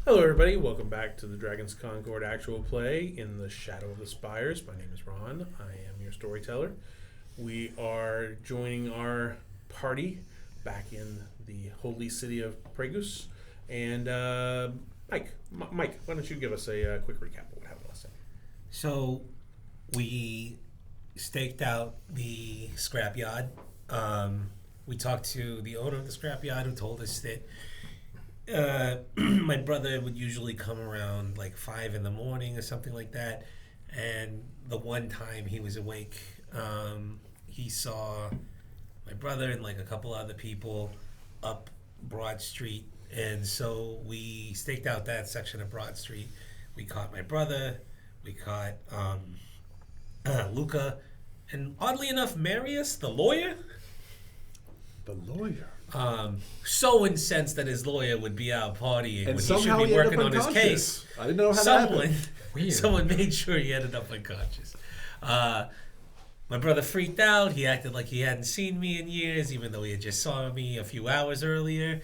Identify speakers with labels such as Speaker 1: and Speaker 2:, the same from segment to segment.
Speaker 1: Hello, everybody. Welcome back to the Dragon's Concord actual play in the Shadow of the Spires. My name is Ron. I am your storyteller. We are joining our party back in the holy city of Pragus. And Mike, why don't you give us a quick recap of what happened last time?
Speaker 2: So we staked out the scrapyard. We talked to the owner of the scrapyard who told us that my brother would usually come around like 5 in the morning or something like that. And the one time he was awake, he saw my brother and like a couple other people up Broad Street. And so we staked out that section of Broad Street. We caught my brother. We caught Luca. And oddly enough, Marius, the lawyer.
Speaker 3: The lawyer.
Speaker 2: So incensed that his lawyer would be out partying
Speaker 3: And
Speaker 2: when he should be working on his case.
Speaker 3: I didn't know how that happened.
Speaker 2: Someone made sure he ended up unconscious. My brother freaked out. He acted like he hadn't seen me in years, even though he had just saw me a few hours earlier.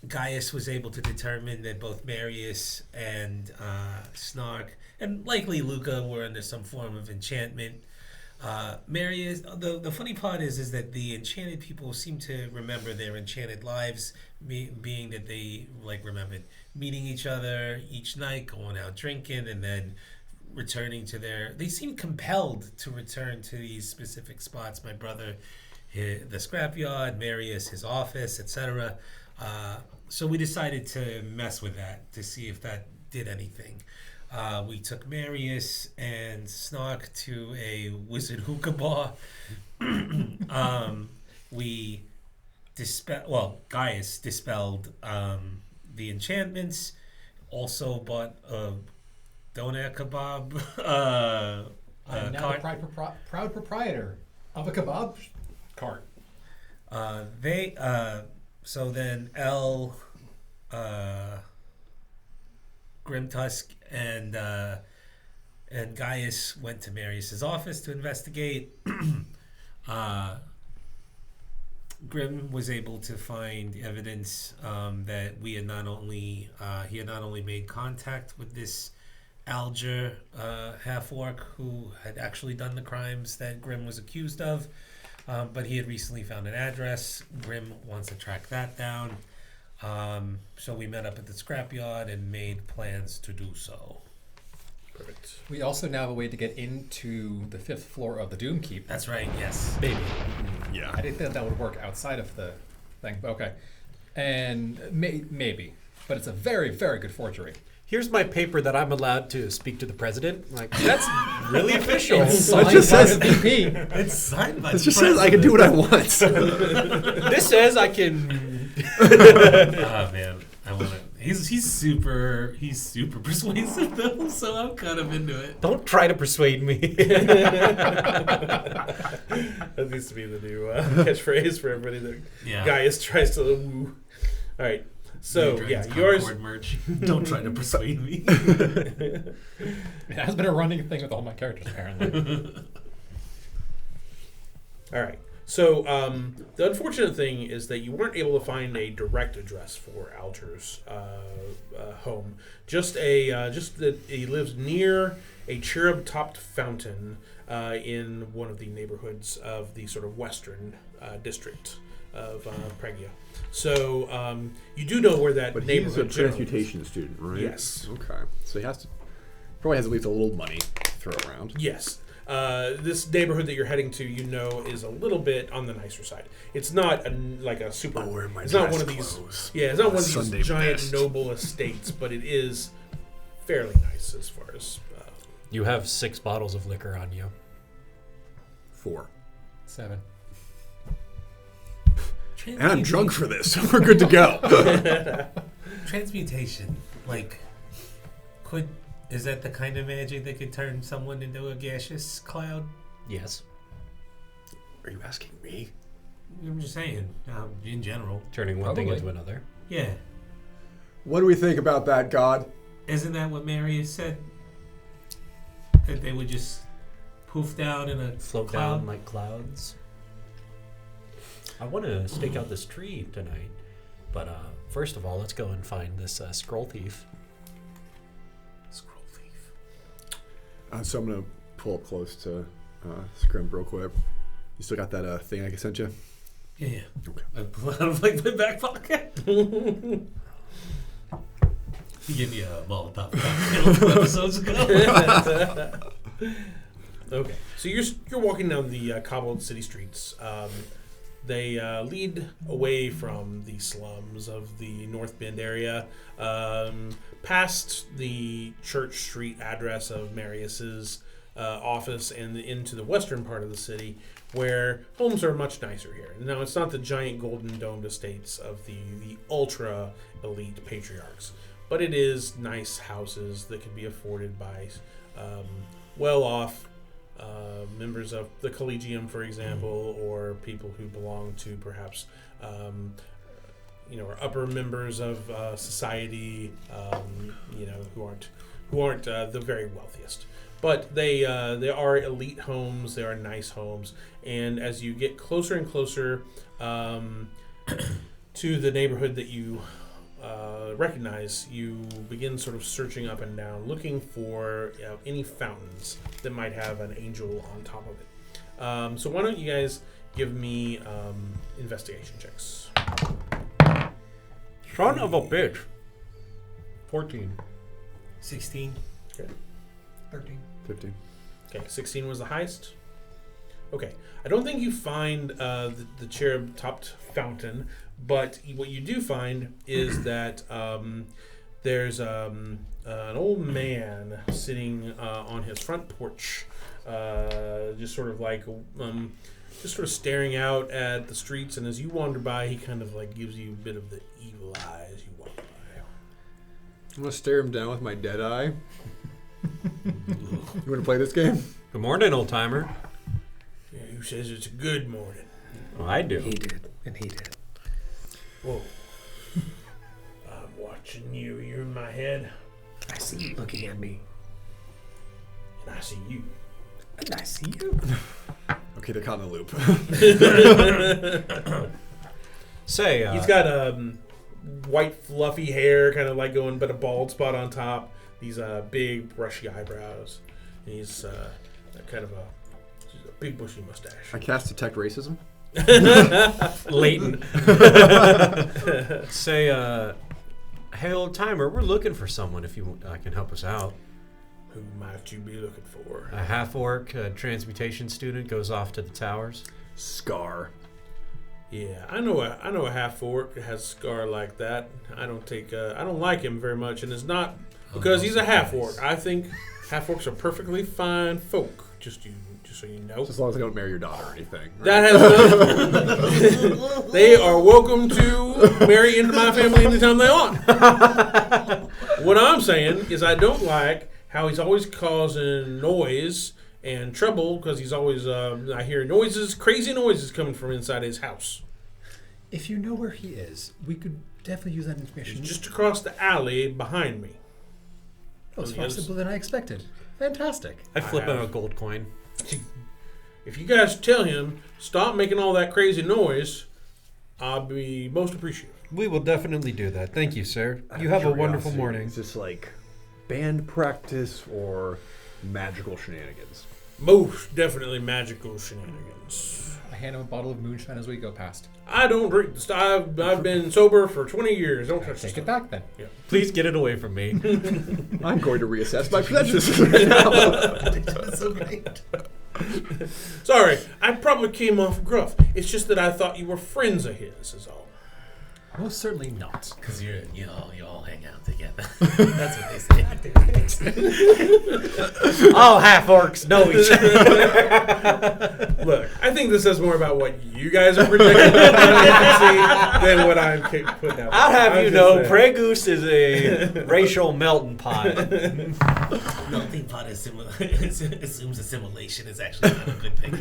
Speaker 2: Gaius was able to determine that both Marius and Snark, and likely Luca, were under some form of enchantment. Marius, the funny part is that the enchanted people seem to remember their enchanted lives, being that they remembered meeting each other each night, going out drinking, and then returning to they seem compelled to return to these specific spots. My brother, the scrapyard, Marius, his office, etc. So we decided to mess with that to see if that did anything. We took Marius and Snark to a wizard hookah bar. Gaius dispelled the enchantments. Also bought a doner kebab.
Speaker 4: I'm now the proud proprietor of a kebab cart.
Speaker 2: So then El, Grimtusk, and Gaius went to Marius's office to investigate. Grim was able to find evidence that he had not only made contact with this Alger half-orc who had actually done the crimes that Grim was accused of, but he had recently found an address. Grim wants to track that down. So we met up at the scrapyard and made plans to do so.
Speaker 1: Perfect.
Speaker 4: We also now have a way to get into the 5th floor of the Doom Keep.
Speaker 2: That's right, yes.
Speaker 4: Baby.
Speaker 3: Yeah.
Speaker 4: I didn't think that would work outside of the thing, but okay. And maybe. But it's a very, very good forgery.
Speaker 5: Here's my paper that I'm allowed to speak to the president. Like, that's really official.
Speaker 4: It's signed by the VP.
Speaker 2: It's signed by
Speaker 3: It just says I can do what I want.
Speaker 5: This says I can.
Speaker 2: Oh man, I want to. He's super persuasive though, so I'm kind of into it.
Speaker 5: Don't try to persuade me.
Speaker 1: That needs to be the new catchphrase for everybody that Gaius tries to woo. All right. So, yours...
Speaker 2: merch. Don't try to persuade me.
Speaker 4: It has been a running thing with all my characters, apparently.
Speaker 1: All right. So, the unfortunate thing is that you weren't able to find a direct address for Alger's home. Just that he lives near a cherub-topped fountain in one of the neighborhoods of the sort of western district of Pragia. So you do know where that neighborhood is.
Speaker 3: But he's a transmutation student, right?
Speaker 1: Yes.
Speaker 3: Okay. So he probably has at least a little money to throw around.
Speaker 1: Yes. This neighborhood that you're heading to, is a little bit on the nicer side. It's not a super. It's not one of these. Yeah, it's not one of these
Speaker 3: Sunday
Speaker 1: giant
Speaker 3: best.
Speaker 1: noble estates, but it is fairly nice as far as.
Speaker 5: You have 6 bottles of liquor on you.
Speaker 3: 4.
Speaker 4: 7.
Speaker 3: And I'm drunk for this, so we're good to go.
Speaker 2: Transmutation, is that the kind of magic that could turn someone into a gaseous cloud?
Speaker 5: Yes.
Speaker 3: Are you asking me?
Speaker 2: I'm just saying, in general.
Speaker 5: Turning one thing
Speaker 4: Probably.
Speaker 5: into another.
Speaker 2: Yeah.
Speaker 3: What do we think about that, God?
Speaker 2: Isn't that what Marius said? That they would just poof down in a
Speaker 5: Float
Speaker 2: cloud?
Speaker 5: down like clouds. I want to stake out this tree tonight, But first of all, let's go and find this scroll thief.
Speaker 1: Scroll thief.
Speaker 3: So I'm gonna pull up close to Scrim real quick. You still got that thing I sent you?
Speaker 2: Yeah.
Speaker 3: Okay.
Speaker 2: I pull out of like my back pocket. You gave me a Molotov cocktail 2 episodes ago.
Speaker 1: Okay, so you're walking down the cobbled city streets. They lead away from the slums of the North Bend area, past the Church Street address of Marius's office, and into the western part of the city, where homes are much nicer here. Now, it's not the giant golden domed estates of the ultra elite patriarchs, but it is nice houses that can be afforded by well-off members of the Collegium, for example, or people who belong to perhaps or upper members of society, who aren't the very wealthiest. But they are elite homes. They are nice homes, and as you get closer and closer to the neighborhood that you recognize, you begin sort of searching up and down, looking for any fountains that might have an angel on top of it. So why don't you guys give me investigation checks?
Speaker 5: Son of a bitch. 14.
Speaker 2: 16.
Speaker 1: Okay.
Speaker 6: 13.
Speaker 3: 15.
Speaker 1: Okay, 16 was the highest. Okay, I don't think you find the cherub-topped fountain, but what you do find is that there's an old man sitting on his front porch, just sort of staring out at the streets. And as you wander by, he kind of like gives you a bit of the evil eye as you walk by.
Speaker 3: I'm gonna stare him down with my dead eye. You want to play this game?
Speaker 5: Good morning, old timer.
Speaker 1: Yeah, who says it's a good morning?
Speaker 5: Well, I do.
Speaker 6: He did, and he did.
Speaker 1: Whoa. I'm watching you. You're in my head,
Speaker 6: I see you looking at me,
Speaker 1: and I see you.
Speaker 6: and I see you.
Speaker 3: Okay, they're caught in the loop.
Speaker 5: Say,
Speaker 1: He's got white fluffy hair, kind of like going, but a bald spot on top. These big brushy eyebrows. And he's kind of a big bushy mustache.
Speaker 3: I cast Detect Racism.
Speaker 5: Latent. Say, hey, old timer, we're looking for someone if you can help us out.
Speaker 1: Who might you be looking for?
Speaker 5: A half-orc transmutation student goes off to the towers.
Speaker 3: Scar.
Speaker 1: Yeah, I know a half orc that has a scar like that. I don't like him very much, and it's not because he's a half orc. I think half orcs are perfectly fine folk. Just so you know.
Speaker 3: Just as long as they don't marry your daughter or anything. Right?
Speaker 1: That has they are welcome to marry into my family anytime they want. What I'm saying is I don't like how he's always causing noise and trouble because he's always I hear crazy noises coming from inside his house.
Speaker 4: If you know where he is, we could definitely use that information.
Speaker 1: He's just across the alley behind me.
Speaker 4: Oh, it's far simpler than I expected. Fantastic.
Speaker 5: I flip him a gold coin.
Speaker 1: If you guys tell him stop making all that crazy noise, I'll be most appreciative.
Speaker 5: We will definitely do that. Thank you, sir. You have a wonderful morning.
Speaker 3: Is this like band practice or magical shenanigans?
Speaker 1: Most definitely magical shenanigans.
Speaker 4: I hand him a bottle of moonshine as we go past.
Speaker 1: I don't drink the stuff. I've been sober for 20 years. Don't touch
Speaker 4: Take
Speaker 1: the
Speaker 4: it
Speaker 1: stuff.
Speaker 4: back then.
Speaker 1: Yeah.
Speaker 5: Please get it away from me.
Speaker 3: I'm going to reassess my prejudices right now.
Speaker 6: That's so great.
Speaker 1: Sorry, I probably came off gruff. It's just that I thought you were friends of his, is all.
Speaker 4: Most certainly not.
Speaker 2: Because you all hang out together. That's what they say.
Speaker 5: All half-orcs know each other.
Speaker 1: Look, I think this says more about what you guys are projecting than what I'm putting out.
Speaker 5: I'll have
Speaker 1: I'm
Speaker 5: you
Speaker 1: just
Speaker 5: know,
Speaker 1: saying.
Speaker 5: Pregoose is a racial melting pot.
Speaker 2: Melting pot assumes assimilation is actually not a good thing.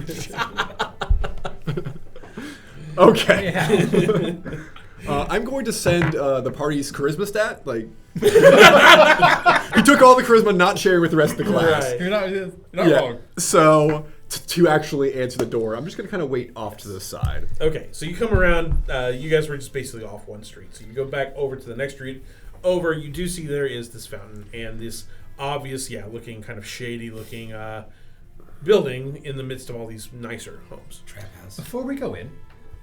Speaker 3: Okay. I'm going to send the party's charisma stat. Like, he took all the charisma, not sharing with the rest of the class.
Speaker 1: Right.
Speaker 4: You're not
Speaker 3: Yeah.
Speaker 4: wrong.
Speaker 3: So to actually answer the door. I'm just gonna kind of wait off to the side.
Speaker 1: Okay, so you come around. You guys were just basically off one street. So you go back over to the next street. Over, you do see there is this fountain and this obvious, looking kind of shady looking building in the midst of all these nicer homes.
Speaker 2: Trap house.
Speaker 4: Before we go in,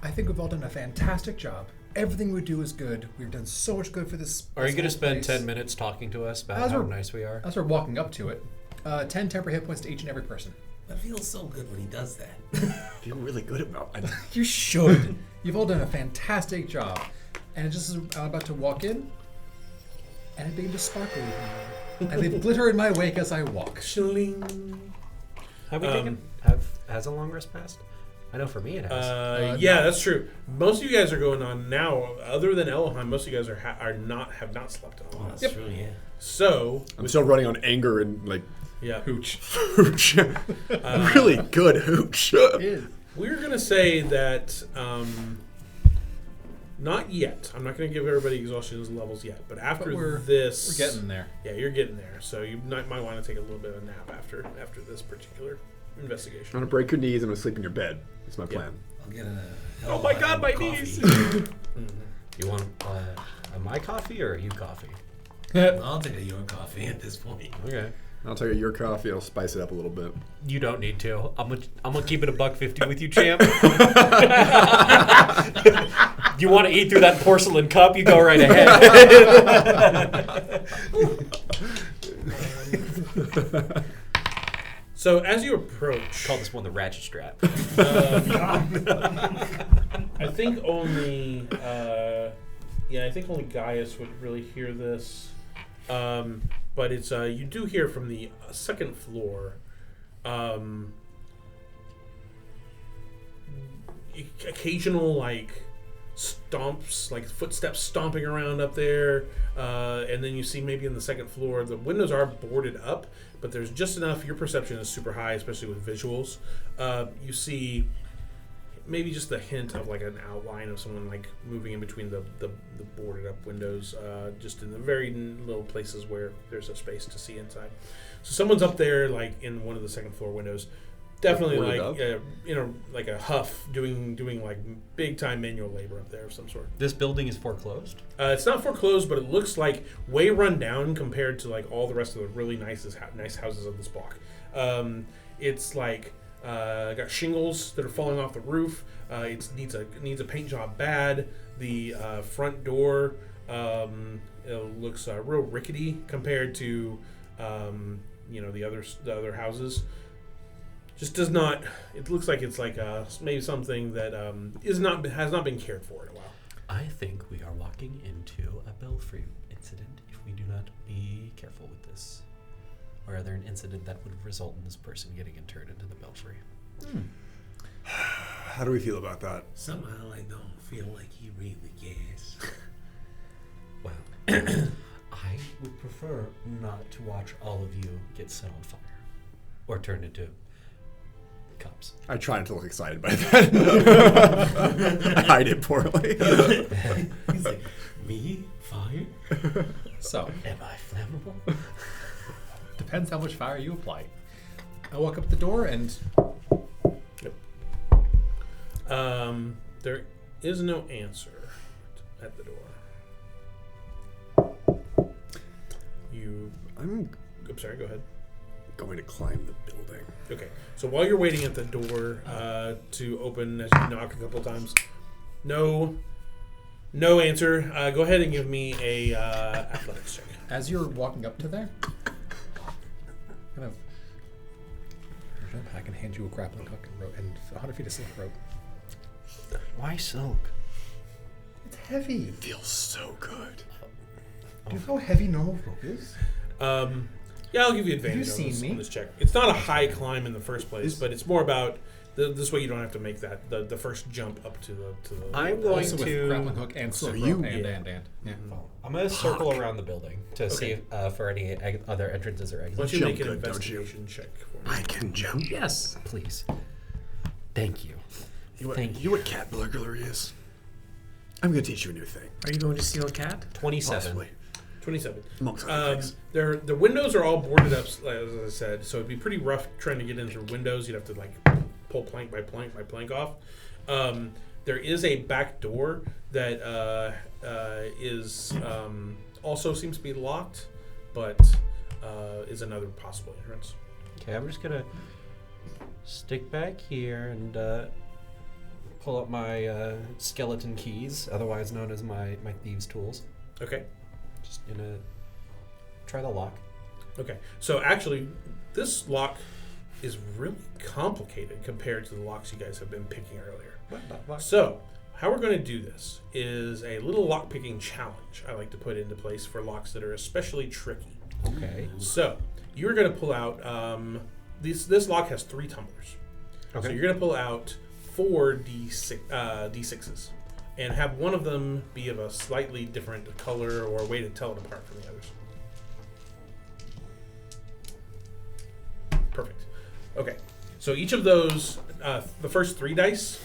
Speaker 4: I think we've all done a fantastic job. Everything we do is good. We've done so much good for this.
Speaker 5: Are you going to
Speaker 4: whole
Speaker 5: spend
Speaker 4: place.
Speaker 5: 10 minutes talking to us about
Speaker 4: As
Speaker 5: how
Speaker 4: we're-
Speaker 5: nice we are?
Speaker 4: As we're walking up to it, 10 temporary hit points to each and every person.
Speaker 2: That feels so good when he does that.
Speaker 3: I feel really good about it.
Speaker 4: You should. You've all done a fantastic job. And just as I'm about to walk in, and it begins to sparkle even more. I leave glitter in my wake as I walk.
Speaker 1: Shilling.
Speaker 5: Have we has a long rest passed? I know for me it has.
Speaker 1: That's true. Most of you guys are going on now. Other than Elohim, most of you guys have not slept in a while.
Speaker 2: That's true, yeah.
Speaker 1: So,
Speaker 3: I'm still running on anger and like
Speaker 1: hooch.
Speaker 3: hooch. Really good hooch.
Speaker 1: We're gonna say that not yet. I'm not gonna give everybody exhaustion levels yet, but after this,
Speaker 4: We're getting there.
Speaker 1: Yeah, you're getting there. So you might want to take a little bit of a nap after this particular investigation.
Speaker 3: I'm gonna break your knees and I'm gonna sleep in your bed. That's my plan.
Speaker 2: I'll get a.
Speaker 5: Oh my God, my
Speaker 2: coffee.
Speaker 5: knees! You want my coffee or you coffee?
Speaker 2: I'll take a your coffee at this point.
Speaker 5: Okay.
Speaker 3: I'll take your coffee. I'll spice it up a little bit.
Speaker 5: You don't need to. I'm gonna keep it $1.50 with you, champ. You want to eat through that porcelain cup? You go right ahead.
Speaker 1: So as you approach,
Speaker 5: Call this one the ratchet strap.
Speaker 1: I think only Gaius would really hear this. But it's you do hear from the second floor occasional stomps, like footsteps stomping around up there, and then you see maybe in the second floor the windows are boarded up, but there's just enough. Your perception is super high, especially with visuals. You see maybe just the hint of an outline of someone moving in between the boarded up windows, just in the very little places where there's a space to see inside. So someone's up there in one of the second floor windows, definitely in a huff, doing big time manual labor up there of some sort.
Speaker 5: This building is foreclosed.
Speaker 1: It's not foreclosed, but it looks way run down compared to all the rest of the really nice houses of this block. It's got shingles that are falling off the roof. It needs a paint job bad. The front door looks real rickety compared to the other houses. Just does not. It looks like it's maybe something that has not been cared for in a while.
Speaker 5: I think we are walking into a belfry incident if we do not be careful with this. Or rather, an incident that would result in this person getting interred into the belfry.
Speaker 3: How do we feel about that?
Speaker 2: Somehow I don't feel like he really cares.
Speaker 5: Well, I would prefer not to watch all of you get set on fire or turned into cops.
Speaker 3: I try not to look excited by that. I hide it poorly.
Speaker 2: He's like, me? Fire?
Speaker 4: So,
Speaker 5: Am I flammable?
Speaker 4: depends how much fire you apply. I walk up the door and
Speaker 1: There is no answer at the door. I'm sorry, go ahead.
Speaker 3: Going to climb the building.
Speaker 1: Okay, so while you're waiting at the door to open, as you knock a couple times, no answer. Go ahead and give me a athletics check.
Speaker 4: as you're walking up to there, I can hand you a grappling hook and rope and 100 feet of silk rope.
Speaker 5: Why silk?
Speaker 4: It's heavy.
Speaker 3: It feels so good.
Speaker 4: Do you know how heavy normal rope is?
Speaker 1: Yeah, I'll give you advantage
Speaker 4: Have you seen me?
Speaker 1: on this check. It's not a high climb in the first place, but it's more about this way you don't have to make that the first jump up to the.
Speaker 5: I'm going
Speaker 4: Also with grappling
Speaker 5: to.
Speaker 4: hook and silk
Speaker 3: you-
Speaker 4: rope and. Yeah.
Speaker 5: I'm going to circle around the building to see for any other entrances or
Speaker 1: Why
Speaker 5: exits.
Speaker 1: don't you
Speaker 3: Jump
Speaker 1: make an
Speaker 3: good, don't you?
Speaker 1: investigation check for me?
Speaker 3: I can jump.
Speaker 5: Yes, please. Thank you. Thank
Speaker 3: You know what cat burglary is? I'm going to teach you a new thing.
Speaker 6: Are you going to steal a cat?
Speaker 5: 27.
Speaker 3: Possibly.
Speaker 1: 27.
Speaker 3: Amongst other things.
Speaker 1: The windows are all boarded up, as I said, so it'd be pretty rough trying to get in through windows. You'd have to like pull plank by plank off. There is a back door that is also seems to be locked, but is another possible entrance.
Speaker 5: Okay, I'm just gonna stick back here and pull up my skeleton keys, otherwise known as my thieves' tools.
Speaker 1: Okay.
Speaker 5: Just gonna try the lock.
Speaker 1: Okay. So actually, this lock is really complicated compared to the locks you guys have been picking earlier. So, how we're going to do this is a little lock picking challenge I like to put into place for locks that are especially tricky.
Speaker 5: Okay.
Speaker 1: So, you're going to pull out, this lock has 3 tumblers.
Speaker 5: Okay.
Speaker 1: So, you're going to pull out 4 D6s and have one of them be of a slightly different color or a way to tell it apart from the others. Perfect. Okay. So, each of those, the first 3 dice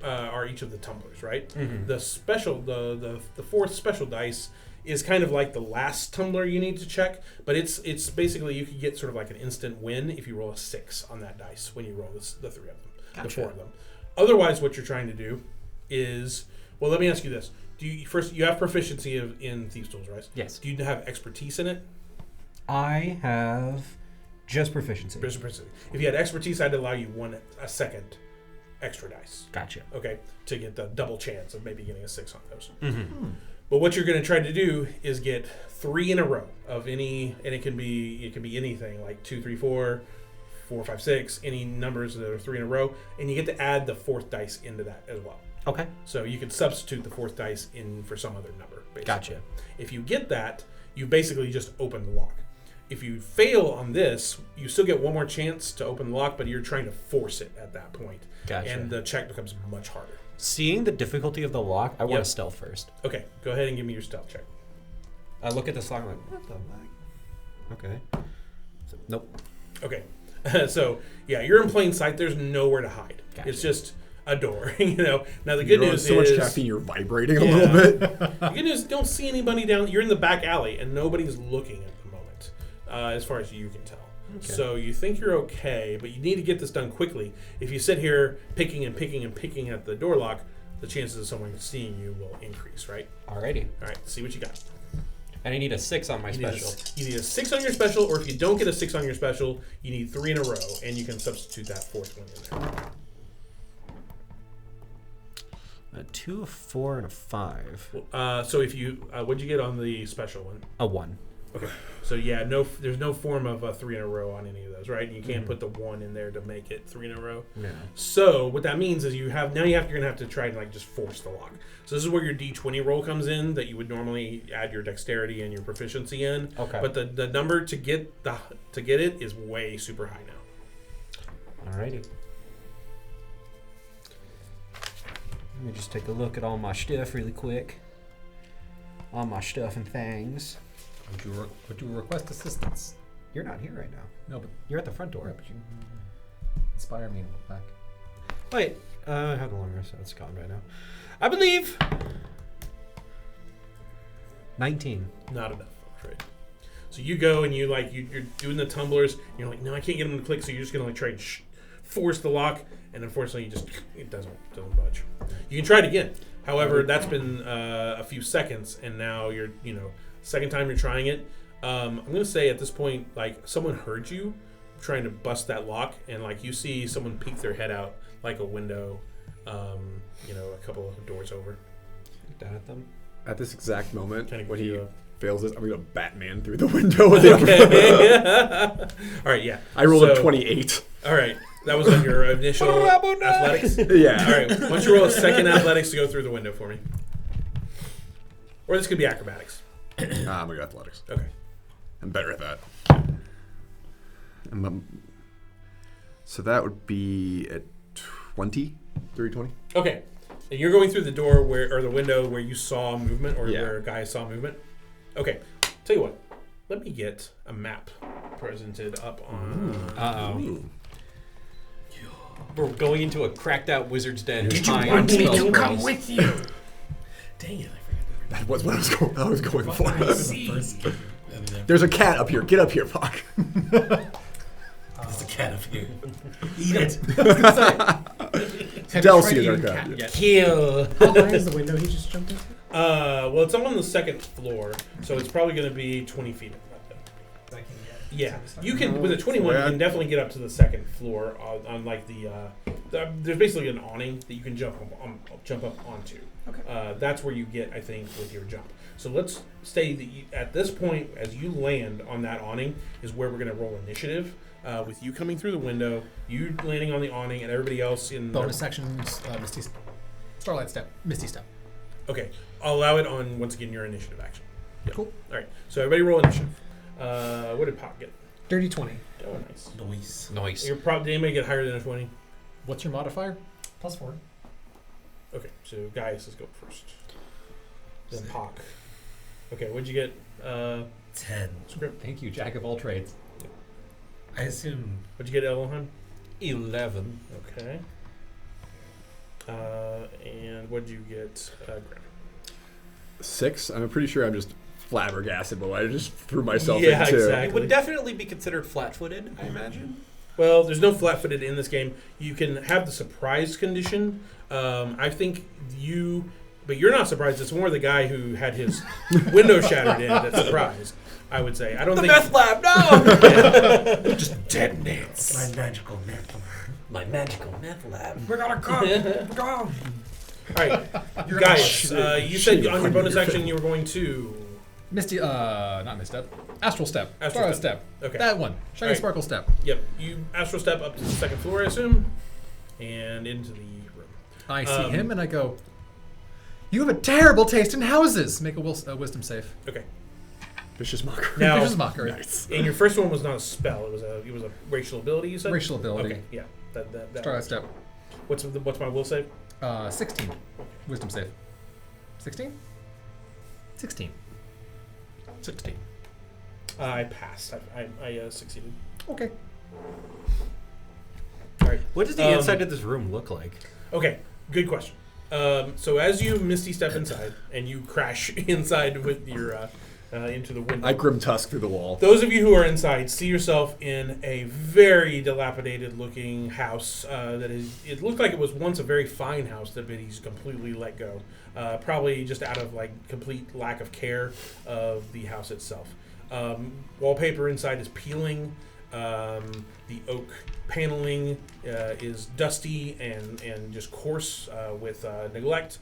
Speaker 1: are each of the tumblers, right?
Speaker 5: Mm-hmm.
Speaker 1: The special, the 4th special dice is kind of like the last tumbler you need to check, but it's basically you could get sort of like an instant win if you roll a 6 on that dice when you roll the 3 of them,
Speaker 5: Gotcha.
Speaker 1: the 4 of them. Otherwise, what you're trying to do is, well, let me ask you this: you have proficiency in thieves' tools, right?
Speaker 5: Yes.
Speaker 1: Do you have expertise in it?
Speaker 5: I have just proficiency.
Speaker 1: If you had expertise, I'd allow you a second extra dice.
Speaker 5: Gotcha.
Speaker 1: Okay, to get the double chance of maybe getting a 6 on those.
Speaker 5: Mm-hmm.
Speaker 1: But what you're going to try to do is get 3 in a row of any, and it can be anything like 2, 3, 4, 4, 5, 6, any numbers that are 3 in a row, and you get to add the 4th dice into that as well.
Speaker 5: Okay.
Speaker 1: So you can substitute the 4th dice in for some other number. Basically.
Speaker 5: Gotcha.
Speaker 1: If you get that, you basically just open the lock. If you fail on this, you still get one more chance to open the lock, but you're trying to force it at that point.
Speaker 5: Gotcha.
Speaker 1: And the check becomes much harder.
Speaker 5: Seeing the difficulty of the lock, I want to stealth first.
Speaker 1: Okay, go ahead and give me your stealth check.
Speaker 5: I look at this lock and I'm like, what the fuck? Okay. So, nope.
Speaker 1: Okay. So, yeah, you're in plain sight. There's nowhere to hide.
Speaker 5: Gotcha.
Speaker 1: It's just a door, you know. Now, the good news
Speaker 3: so much
Speaker 1: is...
Speaker 3: caffeine, you're vibrating a little bit.
Speaker 1: The good news, don't see anybody down... You're in the back alley, and nobody's looking at the moment, as far as you can tell. Okay. So you think you're okay, but you need to get this done quickly. If you sit here picking and picking and picking at the door lock, the chances of someone seeing you will increase, right?
Speaker 5: Alrighty.
Speaker 1: All right, see what you got.
Speaker 5: And I need a 6 on my
Speaker 1: You
Speaker 5: special.
Speaker 1: need a 6 on your special, or if you don't get a 6 on your special, you need 3 in a row, and you can substitute that 4th one in there.
Speaker 5: A 2, a 4, and a 5.
Speaker 1: So if you, what'd you get on the special one?
Speaker 5: A 1.
Speaker 1: Okay. So yeah, there's no form of a 3 in a row on any of those, right? And you can't put the 1 in there to make it 3 in a row.
Speaker 5: No.
Speaker 1: So what that means is you're gonna have to try and like just force the lock. So this is where your D20 roll comes in that you would normally add your dexterity and your proficiency in.
Speaker 5: Okay.
Speaker 1: But the number to get it is way super high now.
Speaker 5: Alrighty. Let me just take a look at all my stuff really quick. All my stuff and things.
Speaker 4: Would you request assistance?
Speaker 5: You're not here right now.
Speaker 4: No, but
Speaker 5: You're at the front door.
Speaker 4: yeah, but you inspire me to look back.
Speaker 5: Wait, I have the long rest, so it's gone right now. I believe 19.
Speaker 1: Not enough, I'm afraid. So you go and you're doing the tumblers. And you're like, no, I can't get them to click. So you're just gonna like try and force the lock, and unfortunately, it doesn't budge. You can try it again. However, that's been a few seconds, and now you're second time you're trying it. I'm gonna say at this point, like someone heard you trying to bust that lock, and like you see someone peek their head out like a window, a couple of doors over.
Speaker 5: Look down at them.
Speaker 3: At this exact moment,
Speaker 1: Kinda
Speaker 3: when
Speaker 1: give
Speaker 3: he
Speaker 1: you
Speaker 3: fails this, I'm going to Batman through the window. With
Speaker 1: Okay. All right, yeah.
Speaker 3: I rolled a 28.
Speaker 1: All right, that was on your initial athletics.
Speaker 3: Yeah.
Speaker 1: All right, why don't you roll a second athletics to go through the window for me? Or this could be acrobatics.
Speaker 3: I'm going to go athletics.
Speaker 1: Okay.
Speaker 3: I'm better at that. So that would be at 20? 30-20?
Speaker 1: Okay. And you're going through the door or the window where you saw movement, or
Speaker 3: Yeah.
Speaker 1: where a guy saw movement. Okay. Tell you what. Let me get a map presented up on.
Speaker 5: Uh-oh. We're going into a cracked out wizard's den.
Speaker 6: Did you want me to come with you?
Speaker 2: Dang it, I forgot
Speaker 3: That was what I was going for.
Speaker 2: And then
Speaker 3: There's a cat up here. Get up here, Puck.
Speaker 2: there's a cat up here. Eat it.
Speaker 3: Delcy is our cat.
Speaker 4: Yes.
Speaker 1: Kill.
Speaker 6: How high is the window he just jumped into?
Speaker 1: Well, it's on the second floor, so it's probably going to be 20 feet up there.
Speaker 6: I can get.
Speaker 1: Yeah, you can with a 21.
Speaker 3: Yeah.
Speaker 1: You can definitely get up to the second floor on like there's basically an awning that you can jump up onto.
Speaker 6: Okay.
Speaker 1: That's where you get, I think, with your jump. So let's say that at this point, as you land on that awning, is where we're going to roll initiative. With you coming through the window, you landing on the awning, and everybody else in
Speaker 4: Bonus actions, Misty, Starlight Step, Misty Step.
Speaker 1: Okay, I'll allow it on once again your initiative action. Yep.
Speaker 4: Cool.
Speaker 1: All right, so everybody roll initiative. What did Pop get?
Speaker 6: Dirty 20.
Speaker 1: Oh, nice.
Speaker 2: Noise.
Speaker 5: Nice.
Speaker 1: Did anybody get higher than a 20?
Speaker 4: What's your modifier?
Speaker 6: +4.
Speaker 1: Okay, so Gaius is going first. Then Pock. Okay, what'd you get?
Speaker 2: 10.
Speaker 1: Script.
Speaker 4: Thank you, Jack of all trades.
Speaker 2: I assume
Speaker 1: What'd you get, Elohim?
Speaker 5: 11.
Speaker 1: Okay. And what'd you get, Graham?
Speaker 3: 6. I'm pretty sure I'm just flabbergasted, but I just threw myself
Speaker 1: Yeah,
Speaker 3: into.
Speaker 1: exactly.
Speaker 5: It would definitely be considered flat-footed, I imagine.
Speaker 1: Well, there's no flat-footed in this game. You can have the surprise condition. I think but you're not surprised. It's more the guy who had his window shattered in that's surprised. I would say. I don't
Speaker 5: The
Speaker 1: think.
Speaker 5: meth lab, no!
Speaker 2: just detonates. My magical meth lab.
Speaker 5: My magical meth lab.
Speaker 6: We're gonna cook. Go.
Speaker 1: All right, Gaius. You said on your bonus action you were going to.
Speaker 4: Misty, not Misty Step. Astral Step.
Speaker 1: Astral
Speaker 4: Starlight
Speaker 1: Step.
Speaker 4: Step.
Speaker 1: Okay.
Speaker 4: That one. Shiny
Speaker 1: Alright.
Speaker 4: Sparkle Step.
Speaker 1: Yep. You astral step up to the second floor, I assume, and into the room.
Speaker 4: I see him and I go, you have a terrible taste in houses. Make a wisdom save.
Speaker 1: Okay.
Speaker 3: Vicious mockery.
Speaker 1: Now,
Speaker 4: Vicious mockery.
Speaker 1: and your first one was not a spell. It was a racial ability. You said.
Speaker 4: Racial ability.
Speaker 1: Okay. Yeah. That
Speaker 4: Starlight Step.
Speaker 1: What's my will save?
Speaker 4: 16. Wisdom save. 16? 16.
Speaker 5: 16.
Speaker 1: I passed. I succeeded.
Speaker 4: Okay.
Speaker 1: All right.
Speaker 5: What does the inside of this room look like?
Speaker 1: Okay. Good question. So as you misty step inside and you crash inside with your into the window,
Speaker 3: I grim tusk through the wall.
Speaker 1: those of you who are inside see yourself in a very dilapidated-looking house. It looked like it was once a very fine house that he's completely let go. Probably just out of like complete lack of care of the house itself. Wallpaper inside is peeling. The oak paneling is dusty and just coarse with neglect.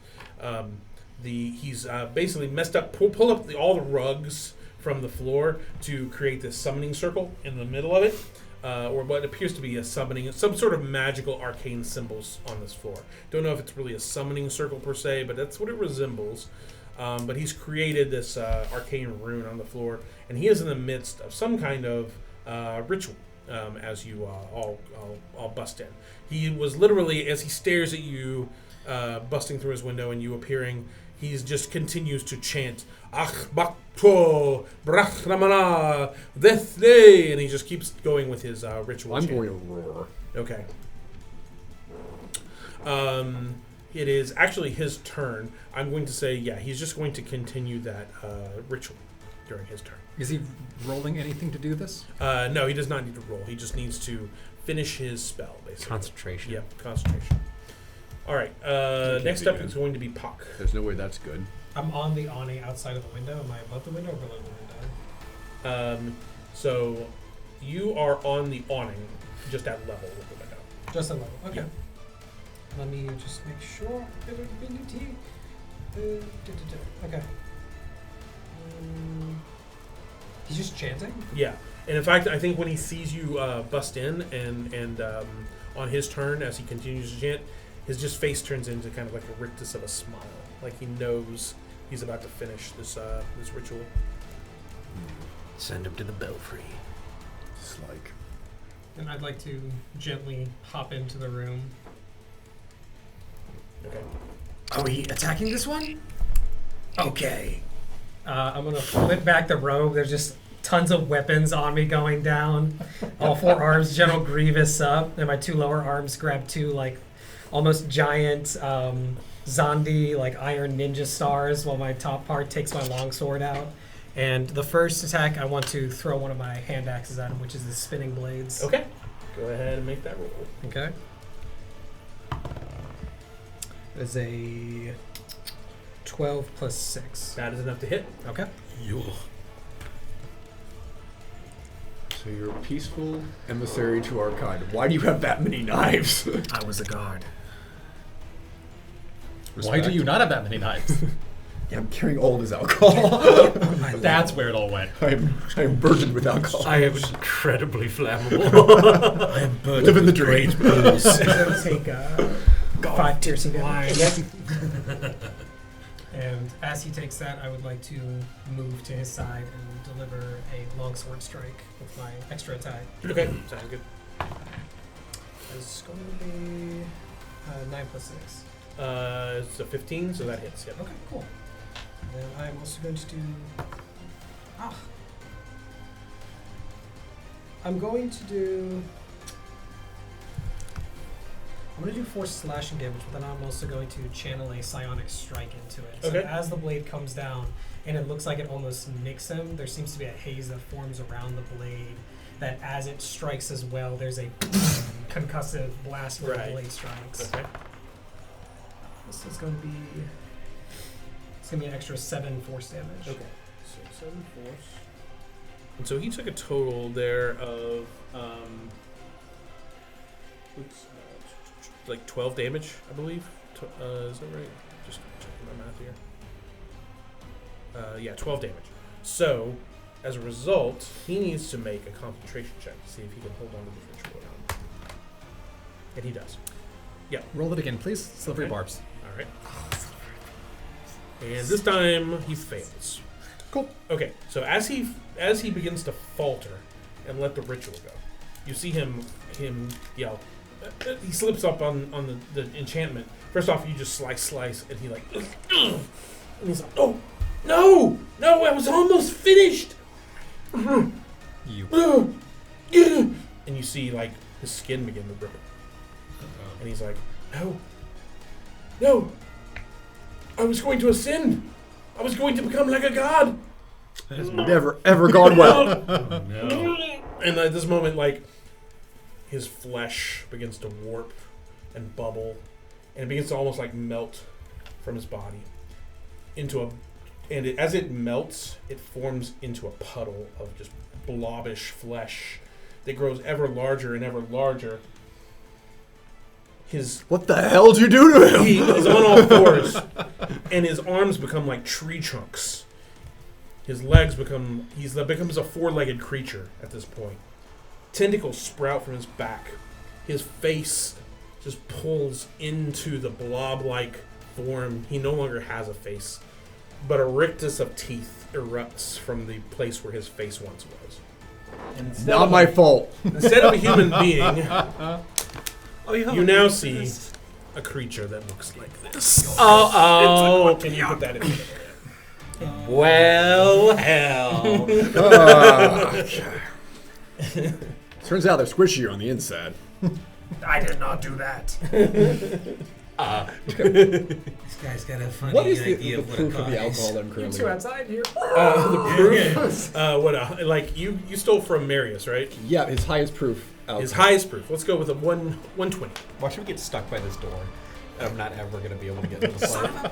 Speaker 1: He's basically messed up. Pull up all the rugs from the floor to create this summoning circle in the middle of it, or what appears to be some sort of magical arcane symbols on this floor. Don't know if it's really a summoning circle per se, but that's what it resembles. But he's created this arcane rune on the floor, and he is in the midst of some kind of ritual. As you all bust in, he was literally, as he stares at you, busting through his window and you appearing, he just continues to chant "Ach Bakto Brachramana Dethne," and he just keeps going with his ritual.
Speaker 3: I'm
Speaker 1: chant.
Speaker 3: going to roar.
Speaker 1: Okay. It is actually his turn. I'm going to say, yeah, he's just going to continue that ritual during his turn.
Speaker 4: Is he rolling anything to do this?
Speaker 1: No, he does not need to roll. He just needs to finish his spell, basically.
Speaker 5: Concentration.
Speaker 1: Yep, concentration. All right. Next
Speaker 3: be
Speaker 1: up
Speaker 3: good.
Speaker 1: is going to be Puck.
Speaker 3: There's no way that's good.
Speaker 6: I'm on the awning outside of the window. Am I above the window or below the window?
Speaker 1: So you are on the awning, just at level with the window.
Speaker 6: Just a level. Okay.
Speaker 1: Yeah.
Speaker 6: Let me just make sure. Ability. Okay. He's just chanting?
Speaker 1: Yeah, and in fact, I think when he sees you bust in and on his turn, as he continues to chant, his just face turns into kind of like a rictus of a smile, like he knows he's about to finish this ritual.
Speaker 5: Send him to the belfry.
Speaker 3: It's like
Speaker 6: And I'd like to gently hop into the room.
Speaker 1: Okay.
Speaker 6: Are we attacking this one? Okay. I'm going to flip back the robe. There's just tons of weapons on me going down. All four arms, General Grievous up, and my two lower arms grab two, like, almost giant Zombie, like iron ninja stars, while my top part takes my longsword out. And the first attack, I want to throw one of my hand axes at him, which is the spinning blades.
Speaker 1: Okay. Go ahead and make that roll.
Speaker 6: Okay. There's a 12 plus 6.
Speaker 1: That is enough to hit.
Speaker 6: Okay.
Speaker 3: So you're a peaceful emissary to our kind. Why do you have that many knives?
Speaker 6: I was a guard.
Speaker 4: Why do you not have that many knives?
Speaker 3: Yeah, I'm carrying all of his alcohol.
Speaker 4: That's where it all went.
Speaker 3: I am burdened with alcohol.
Speaker 2: I am incredibly flammable. I am burdened
Speaker 3: Live in the
Speaker 2: with
Speaker 3: drain.
Speaker 2: great booze.
Speaker 6: It'll take 5 piercing damage. And as he takes that, I would like to move to his side and deliver a longsword strike with my extra attack.
Speaker 1: Okay. Sounds good.
Speaker 6: It's going to be 9 plus 6.
Speaker 1: It's a 15, so that hits. Yep.
Speaker 6: Okay, cool. And then I'm also going to do. I'm going to do 4 slashing damage, but then I'm also going to channel a psionic strike into it. So
Speaker 1: Okay.
Speaker 6: as the blade comes down, and it looks like it almost nicks him, there seems to be a haze that forms around the blade. That as it strikes as well, there's a concussive blast where the blade strikes.
Speaker 1: Okay.
Speaker 6: This is going to be. It's going to be an extra 7 force damage.
Speaker 1: Okay. So 7 force. And so he took a total there of like 12 damage, I believe. Is that right? Just checking my math here. Yeah, 12 damage. So, as a result, he needs to make a concentration check to see if he can hold on to this ritual or not. And he does. Yeah.
Speaker 4: Roll it again, please. Slippery
Speaker 1: Okay.
Speaker 4: barbs.
Speaker 1: All right. And this time he fails.
Speaker 4: Cool.
Speaker 1: Okay, so as he begins to falter and let the ritual go, you see him yell. He slips up on the enchantment. First off, you just slice, and he like, and he's like, no, I was almost finished.
Speaker 4: You.
Speaker 1: And you see like his skin begin to rip, and he's like, no, I was going to ascend. I was going to become like a god.
Speaker 3: Never, ever gone well.
Speaker 2: No.
Speaker 1: And at this moment, like, his flesh begins to warp and bubble, and it begins to almost like melt from his body as it melts, it forms into a puddle of just blobbish flesh that grows ever larger and ever larger.
Speaker 3: What the hell did you do to him?
Speaker 1: He is on all fours, and his arms become like tree trunks. His legs becomes a four-legged creature at this point. Tentacles sprout from his back. His face just pulls into the blob-like form. He no longer has a face, but a rictus of teeth erupts from the place where his face once was. And instead
Speaker 3: Not my fault.
Speaker 1: Instead of a human being, you now see a creature that looks like this.
Speaker 2: Oh.
Speaker 1: Can you put that in?
Speaker 2: Well, hell.
Speaker 3: Turns out they're squishier on the inside.
Speaker 6: I did not do that.
Speaker 2: This guy's got a funny
Speaker 3: What is
Speaker 2: idea
Speaker 3: the
Speaker 2: of what
Speaker 3: proof
Speaker 2: a
Speaker 3: of
Speaker 2: god
Speaker 3: the
Speaker 2: is.
Speaker 3: alcohol I'm
Speaker 6: You
Speaker 3: currently?
Speaker 6: two outside here.
Speaker 1: The proof? Like you stole from Marius, right?
Speaker 3: Yeah, his highest proof.
Speaker 1: His highest proof. Let's go with a 120.
Speaker 5: Watch him get stuck by this door. And I'm not ever going to be able to get into the fight.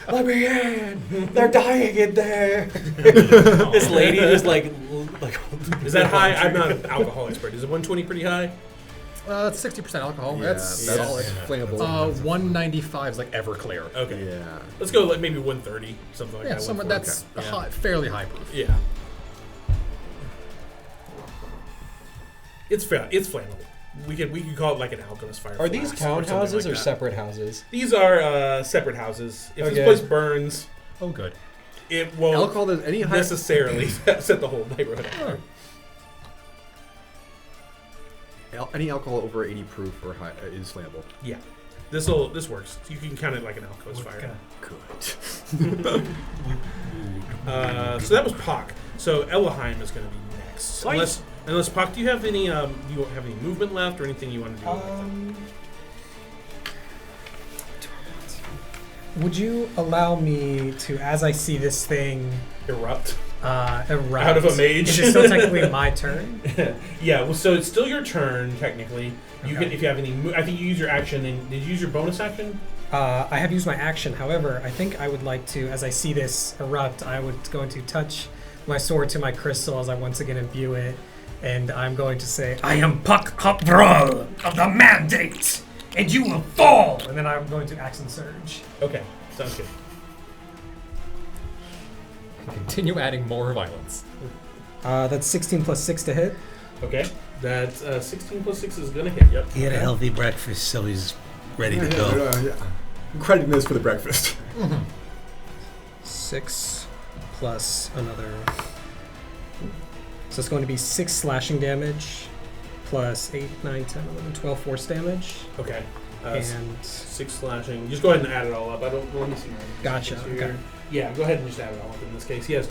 Speaker 3: Let me in! They're dying in there!
Speaker 5: This lady is like
Speaker 1: Is that high? I'm not an alcohol expert. Is it 120 pretty high?
Speaker 4: That's 60% alcohol.
Speaker 3: Yeah,
Speaker 4: That's
Speaker 3: solid. Flammable.
Speaker 4: 195 is like Everclear.
Speaker 1: Okay.
Speaker 3: Yeah.
Speaker 1: Let's go like maybe 130, something like
Speaker 4: Yeah,
Speaker 1: that.
Speaker 4: someone
Speaker 1: 140.
Speaker 4: that's
Speaker 1: Okay.
Speaker 4: high, fairly high proof.
Speaker 1: Yeah. It's flammable. We could call it like an alchemist fire.
Speaker 5: Are these
Speaker 1: flask something
Speaker 5: townhouses
Speaker 1: like
Speaker 5: or
Speaker 1: that.
Speaker 5: separate houses?
Speaker 1: These are separate houses. If
Speaker 5: Okay.
Speaker 1: this place burns,
Speaker 4: Oh, good.
Speaker 1: it won't
Speaker 3: Alcohol does any high.
Speaker 1: necessarily set the whole neighborhood on fire.
Speaker 3: Any alcohol over 80 proof or high is flammable.
Speaker 1: Yeah. This works. You can count it like an alchemist fire.
Speaker 3: Good.
Speaker 1: So that was Pak. So Elohim is going to be next. Unless Pak, do you have any movement left or anything you want to do?
Speaker 6: Would you allow me to, as I see this thing
Speaker 1: Erupt.
Speaker 6: erupt,
Speaker 1: Out of a mage.
Speaker 6: Is it still technically my turn?
Speaker 1: Yeah, well, so it's still your turn, technically. You
Speaker 6: Okay.
Speaker 1: can, if you have any, I think you use your action, and did you use your bonus action?
Speaker 6: I have used my action. However, I think I would like to, as I see this erupt, I would going to touch my sword to my crystal as I once again imbue it, and I'm going to say, I am Puck Hopbral of the Mandate, and you will fall! And then I'm going to action surge.
Speaker 1: Okay, sounds good.
Speaker 4: Continue adding more violence.
Speaker 6: That's 16 plus 6 to hit.
Speaker 1: Okay, that 16 plus 6 is going to hit, yep.
Speaker 2: He had a healthy breakfast, so he's ready to go.
Speaker 3: Yeah. Crediting this for the breakfast.
Speaker 6: 6 plus another. So it's going to be 6 slashing damage plus 8, 9, 10, 11, 12 force damage.
Speaker 1: Okay.
Speaker 6: And
Speaker 1: 6 slashing. Just go ahead and add it all up. Let me see.
Speaker 6: Gotcha, okay.
Speaker 1: Yeah, go ahead and just add it all up in this case. He has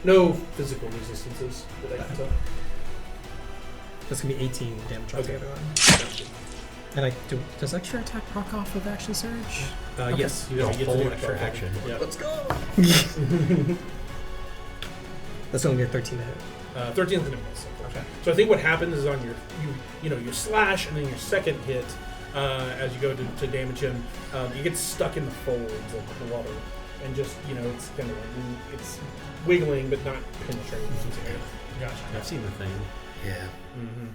Speaker 1: no physical resistances that I can tell.
Speaker 6: that's going to be 18 damage
Speaker 1: Okay.
Speaker 6: altogether. And does extra attack proc off of action surge? Okay.
Speaker 1: Yes, you
Speaker 5: You'll
Speaker 1: get to
Speaker 5: hold
Speaker 1: do
Speaker 5: it for action.
Speaker 1: Yep.
Speaker 6: Let's go. That's only a 13 to hit.
Speaker 1: 13's gonna miss. Okay. So I think what happens is on your slash and then your second hit, as you go to damage him, you get stuck in the folds of the water, and just it's kind of like it's wiggling but not penetrating. Gotcha.
Speaker 5: I've seen the thing.
Speaker 2: Yeah.
Speaker 1: Mm-hmm.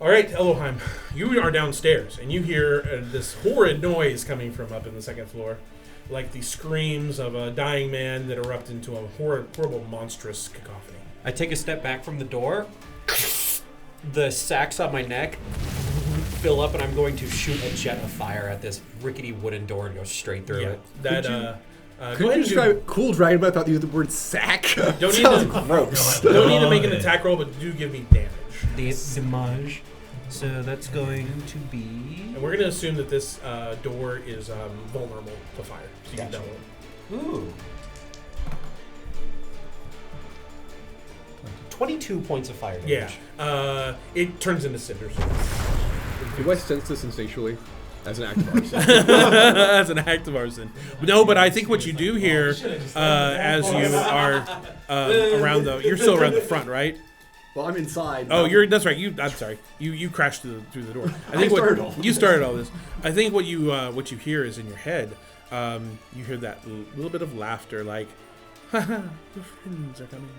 Speaker 1: All right, Elohim, you are downstairs, and you hear this horrid noise coming from up in the second floor, like the screams of a dying man that erupt into a horrible, monstrous cacophony.
Speaker 5: I take a step back from the door. The sacks on my neck fill up, and I'm going to shoot a jet of fire at this rickety wooden door and go straight through it.
Speaker 1: That
Speaker 3: Could
Speaker 1: go
Speaker 3: you
Speaker 1: ahead and
Speaker 3: describe Cool Dragon, but I thought you used the word sack.
Speaker 1: Don't need
Speaker 3: Sounds
Speaker 1: to-
Speaker 3: gross.
Speaker 1: don't need to make an attack roll, but do give me damage.
Speaker 5: The mage. So that's going to be.
Speaker 1: And we're going to assume that this door is vulnerable to fire, so you can
Speaker 5: Gotcha.
Speaker 1: double it.
Speaker 5: Ooh. 22 points of fire damage.
Speaker 1: Yeah, it turns into cinders.
Speaker 3: Do I sense this instinctually as an act of arson?
Speaker 1: That's an act of arson. No, but I think what you do here, as you are around you're still around the front, right?
Speaker 3: Well, I'm inside.
Speaker 1: Oh, that's right. I'm sorry. You crashed through the door.
Speaker 3: I started all
Speaker 1: you started all this. I think what you hear is in your head. You hear that little bit of laughter, like, "Haha, your friends are coming."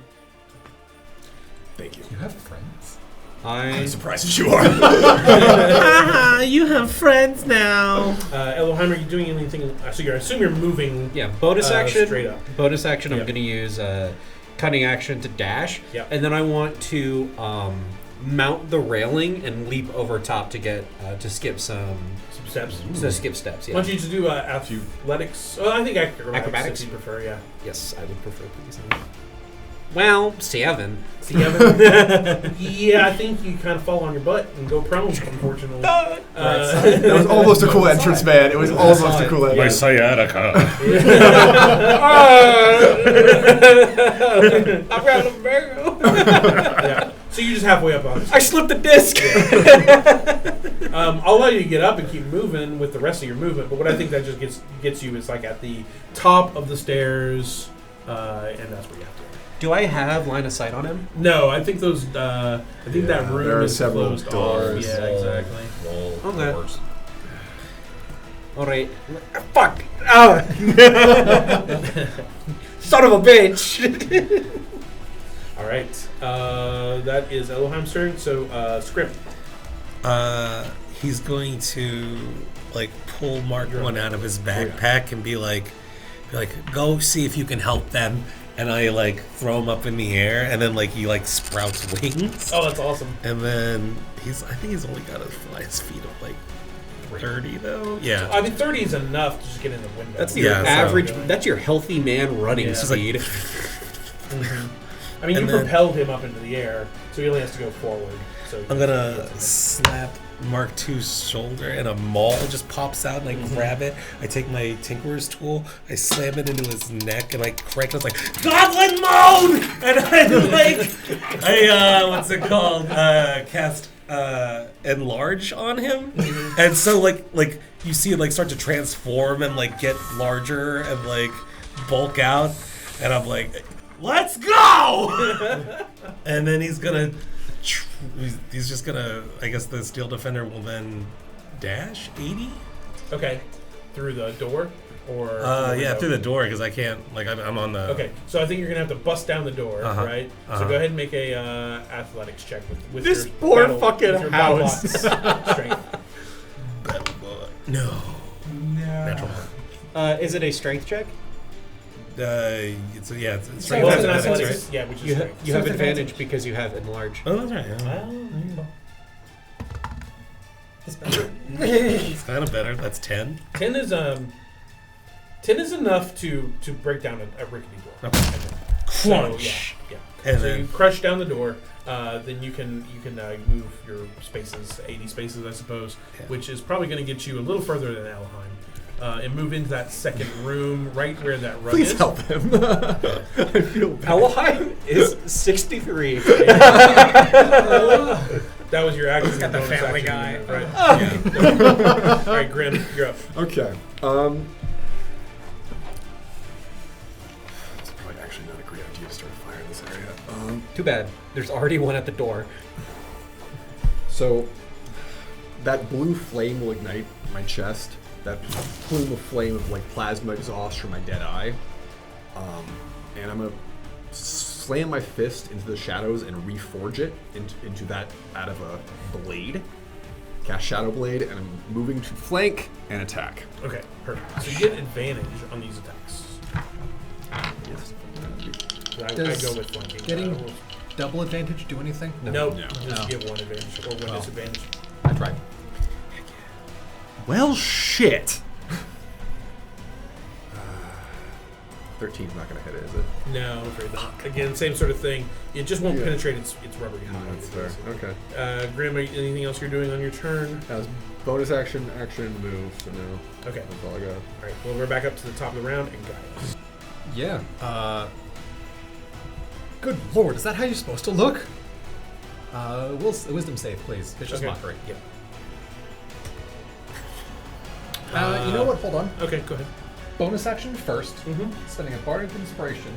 Speaker 3: Thank you.
Speaker 4: You have friends?
Speaker 3: I'm surprised as you are.
Speaker 2: You have friends now.
Speaker 1: Elohim, are you doing anything? So I assume you're moving.
Speaker 5: Yeah, bonus action.
Speaker 1: Straight up.
Speaker 5: Bonus action, I'm
Speaker 1: Yep.
Speaker 5: going to use cunning action to dash.
Speaker 1: Yep.
Speaker 5: And then I want to mount the railing and leap over top to get to skip some
Speaker 1: Steps.
Speaker 5: to skip steps. Yeah.
Speaker 1: Why don't you just do athletics? Oh, I think acrobatics. If you prefer, yeah.
Speaker 5: Yes, I would prefer please. Well, 7.
Speaker 1: Yeah, I think you kind of fall on your butt and go prone, unfortunately.
Speaker 3: That was almost a cool entrance, man. It was almost a cool entrance.
Speaker 7: sciatica.
Speaker 5: I'm grabbing a barrel.
Speaker 1: Yeah. So you're just halfway up on it.
Speaker 5: I slipped the disc.
Speaker 1: I'll allow you to get up and keep moving with the rest of your movement, but what I think that just gets you is like at the top of the stairs, and that's where you have to.
Speaker 5: Do I have line of sight on him?
Speaker 1: No, I think that room
Speaker 3: there are
Speaker 1: is
Speaker 3: several
Speaker 1: closed
Speaker 3: doors.
Speaker 1: off. Yeah, exactly.
Speaker 5: Okay. All right. Fuck. Oh. Son of a bitch.
Speaker 1: All right. That is Elohim's turn. So, Scrim.
Speaker 2: He's going to pull Mark one out of his backpack and be like, go see if you can help them. And I throw him up in the air, and then he sprouts wings.
Speaker 1: Oh, that's awesome.
Speaker 2: And then I think he's only got to fly his feet up 30 though. Yeah.
Speaker 1: I mean, 30 is enough to just get in the window.
Speaker 5: That's your
Speaker 2: Yeah, so-
Speaker 5: average. That's your healthy man running
Speaker 1: Yeah.
Speaker 5: speed.
Speaker 1: I mean, you
Speaker 2: and then-
Speaker 1: propelled him up into the air, so he only has to go forward. So
Speaker 2: I'm gonna slap Mark II's shoulder, and a maul just pops out, and I grab it. I take my Tinkerer's tool, I slam it into his neck, and I crank. I was like, Goblin mode! And I what's it called? Cast enlarge on him, and so like you see it like start to transform and like get larger and like bulk out, and I'm like, let's go! And then he's gonna, he's just gonna. I guess the steel defender will then dash 80.
Speaker 1: Okay, through the door. Or
Speaker 2: through the door because I can't. Like I'm on the.
Speaker 1: Okay, so I think you're gonna have to bust down the door, right? So go ahead and make a athletics check with
Speaker 3: This
Speaker 1: your
Speaker 3: poor
Speaker 1: battle,
Speaker 3: fucking
Speaker 1: with your
Speaker 3: house.
Speaker 1: battle strength.
Speaker 2: No. Natural one.
Speaker 7: Is it a strength check?
Speaker 2: It's
Speaker 1: Well,
Speaker 2: strength
Speaker 1: it's
Speaker 2: and
Speaker 1: an
Speaker 2: athletics,
Speaker 1: athletics,
Speaker 2: right?
Speaker 1: yeah, which is
Speaker 7: You
Speaker 1: strength.
Speaker 7: have
Speaker 4: it's
Speaker 7: advantage because you have enlarge.
Speaker 2: Oh, that's right. Yeah.
Speaker 1: Well, there you go.
Speaker 2: It's kind of better. That's 10.
Speaker 1: 10 is enough to break down a rickety door.
Speaker 2: Okay.
Speaker 1: Crunch. So, yeah.
Speaker 2: And
Speaker 1: So
Speaker 2: then
Speaker 1: you crush down the door. Then you can move your spaces, 80 spaces, I suppose,
Speaker 2: Yeah.
Speaker 1: which is probably going to get you a little further than Alheim, and move into that second room, right where that rug
Speaker 3: Please
Speaker 1: is.
Speaker 3: help him. I feel bad.
Speaker 7: Alheim is 63.
Speaker 1: That was your action.
Speaker 6: got the
Speaker 1: bonus
Speaker 6: Family
Speaker 1: action,
Speaker 6: Guy.
Speaker 1: right? Yeah. All right, Grim, you're up.
Speaker 3: Okay. It's probably actually not a great idea to start a fire in this area.
Speaker 7: Too bad. There's already one at the door.
Speaker 3: So that blue flame will ignite my chest. That plume of flame of like plasma exhaust from my dead eye. And I'm gonna slam my fist into the shadows and reforge it into that out of a blade. Cast Shadow Blade, and I'm moving to flank and attack.
Speaker 1: Okay, perfect. So you get advantage on these attacks.
Speaker 3: Yes.
Speaker 1: So I
Speaker 4: Does
Speaker 1: go with flanking.
Speaker 4: getting double advantage do anything?
Speaker 1: No,
Speaker 3: No.
Speaker 1: just
Speaker 4: No.
Speaker 1: give one advantage or one
Speaker 4: Well.
Speaker 1: disadvantage.
Speaker 3: I tried. Well, shit. 13's not gonna hit it, is it?
Speaker 1: No, I'm afraid not. Again, same sort of thing. It just won't
Speaker 3: Yeah.
Speaker 1: penetrate its rubbery hide.
Speaker 3: That's fair. Okay.
Speaker 1: Grim, anything else you're doing on your turn?
Speaker 3: That was bonus action, move. So now
Speaker 1: Okay.
Speaker 3: that's all I got.
Speaker 1: All right. Well, we're back up to the top of the round and Gaius.
Speaker 4: Yeah. Good lord, is that how you're supposed to look? Wisdom save, please. Vicious
Speaker 1: Okay.
Speaker 4: mockery.
Speaker 1: Yeah.
Speaker 4: You know what? Hold on.
Speaker 1: Okay, go ahead.
Speaker 4: Bonus action first.
Speaker 1: Mm-hmm.
Speaker 4: Spending a bardic inspiration.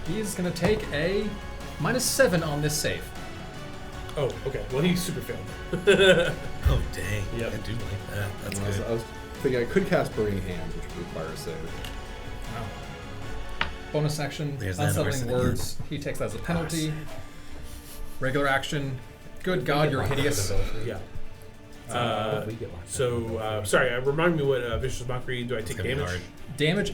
Speaker 4: He's gonna take a -7 on this save.
Speaker 1: Oh, okay. Well, he super failed.
Speaker 2: oh dang,
Speaker 1: Yep.
Speaker 2: I do like that. That's
Speaker 3: I was,
Speaker 2: good.
Speaker 3: I was thinking I could cast Burning Hands, which would require a save.
Speaker 4: Bonus action,
Speaker 2: There's that
Speaker 4: unsettling
Speaker 2: Arson
Speaker 4: words. He takes that as a penalty. Regular action. Good God, you're hideous.
Speaker 1: Yeah.
Speaker 5: We get locked
Speaker 1: So, sorry, remind me what Vicious Mockery, do I take
Speaker 2: It's gonna be
Speaker 1: damage?
Speaker 2: hard.
Speaker 4: Damage.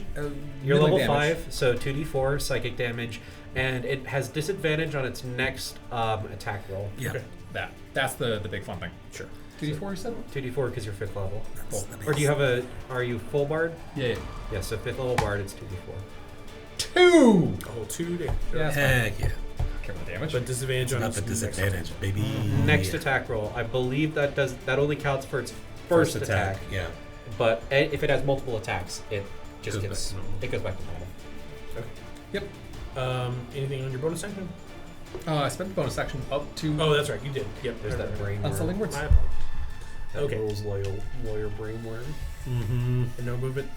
Speaker 7: You're
Speaker 4: melee
Speaker 7: level
Speaker 4: damage.
Speaker 7: 5, so 2d4 psychic damage, and it has disadvantage on its next attack roll.
Speaker 2: Yeah.
Speaker 1: Okay.
Speaker 4: That's the big fun thing.
Speaker 1: Sure.
Speaker 4: 2d4 you said?
Speaker 7: 2d4 because you're 5th level.
Speaker 2: Cool.
Speaker 7: Or do you have are you full bard?
Speaker 4: Yeah.
Speaker 7: Yeah, so 5th level bard, it's 2d4.
Speaker 4: 2!
Speaker 1: A whole 2 damage.
Speaker 4: Yeah, that's fine.
Speaker 2: Heck yeah.
Speaker 4: Care about the damage.
Speaker 1: But disadvantage on
Speaker 2: Not
Speaker 1: its
Speaker 2: the
Speaker 1: next
Speaker 2: disadvantage, baby.
Speaker 7: Next attack roll, I believe that only counts for its first attack.
Speaker 2: Yeah.
Speaker 7: But if it has multiple attacks, it just
Speaker 2: Goes
Speaker 7: gets
Speaker 2: back to normal.
Speaker 7: it goes back to normal.
Speaker 4: Yep.
Speaker 1: Anything on your bonus action?
Speaker 4: I spent bonus action up to
Speaker 1: Oh, that's right. You did. Yep.
Speaker 7: There's that brain worm.
Speaker 4: unsettling words.
Speaker 1: My apologies.
Speaker 7: That
Speaker 1: Okay.
Speaker 7: rules lawyer brain worm.
Speaker 2: Mm-hmm.
Speaker 1: And no movement.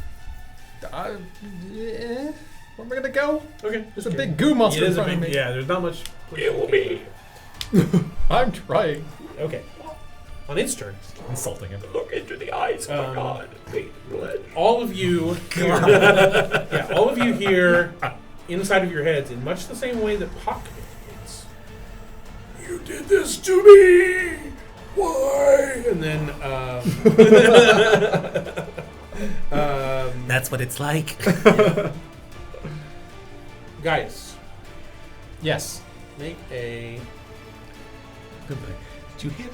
Speaker 4: Yeah. Where am I gonna go?
Speaker 1: Okay.
Speaker 4: There's a big goo monster
Speaker 1: It
Speaker 4: in
Speaker 1: is a
Speaker 4: front of
Speaker 1: big,
Speaker 4: me.
Speaker 1: yeah, there's not much. It will be.
Speaker 4: I'm trying.
Speaker 1: Okay. On its turn.
Speaker 4: Insulting him.
Speaker 7: Look into the eyes of
Speaker 1: Um,
Speaker 7: God.
Speaker 1: All of you hear, yeah, all of you hear inside of your heads in much the same way that Puck did. It's, you did this to me. Why? And then,
Speaker 2: That's what it's like.
Speaker 1: Gaius,
Speaker 4: Yes.
Speaker 1: make a
Speaker 2: Did you hear?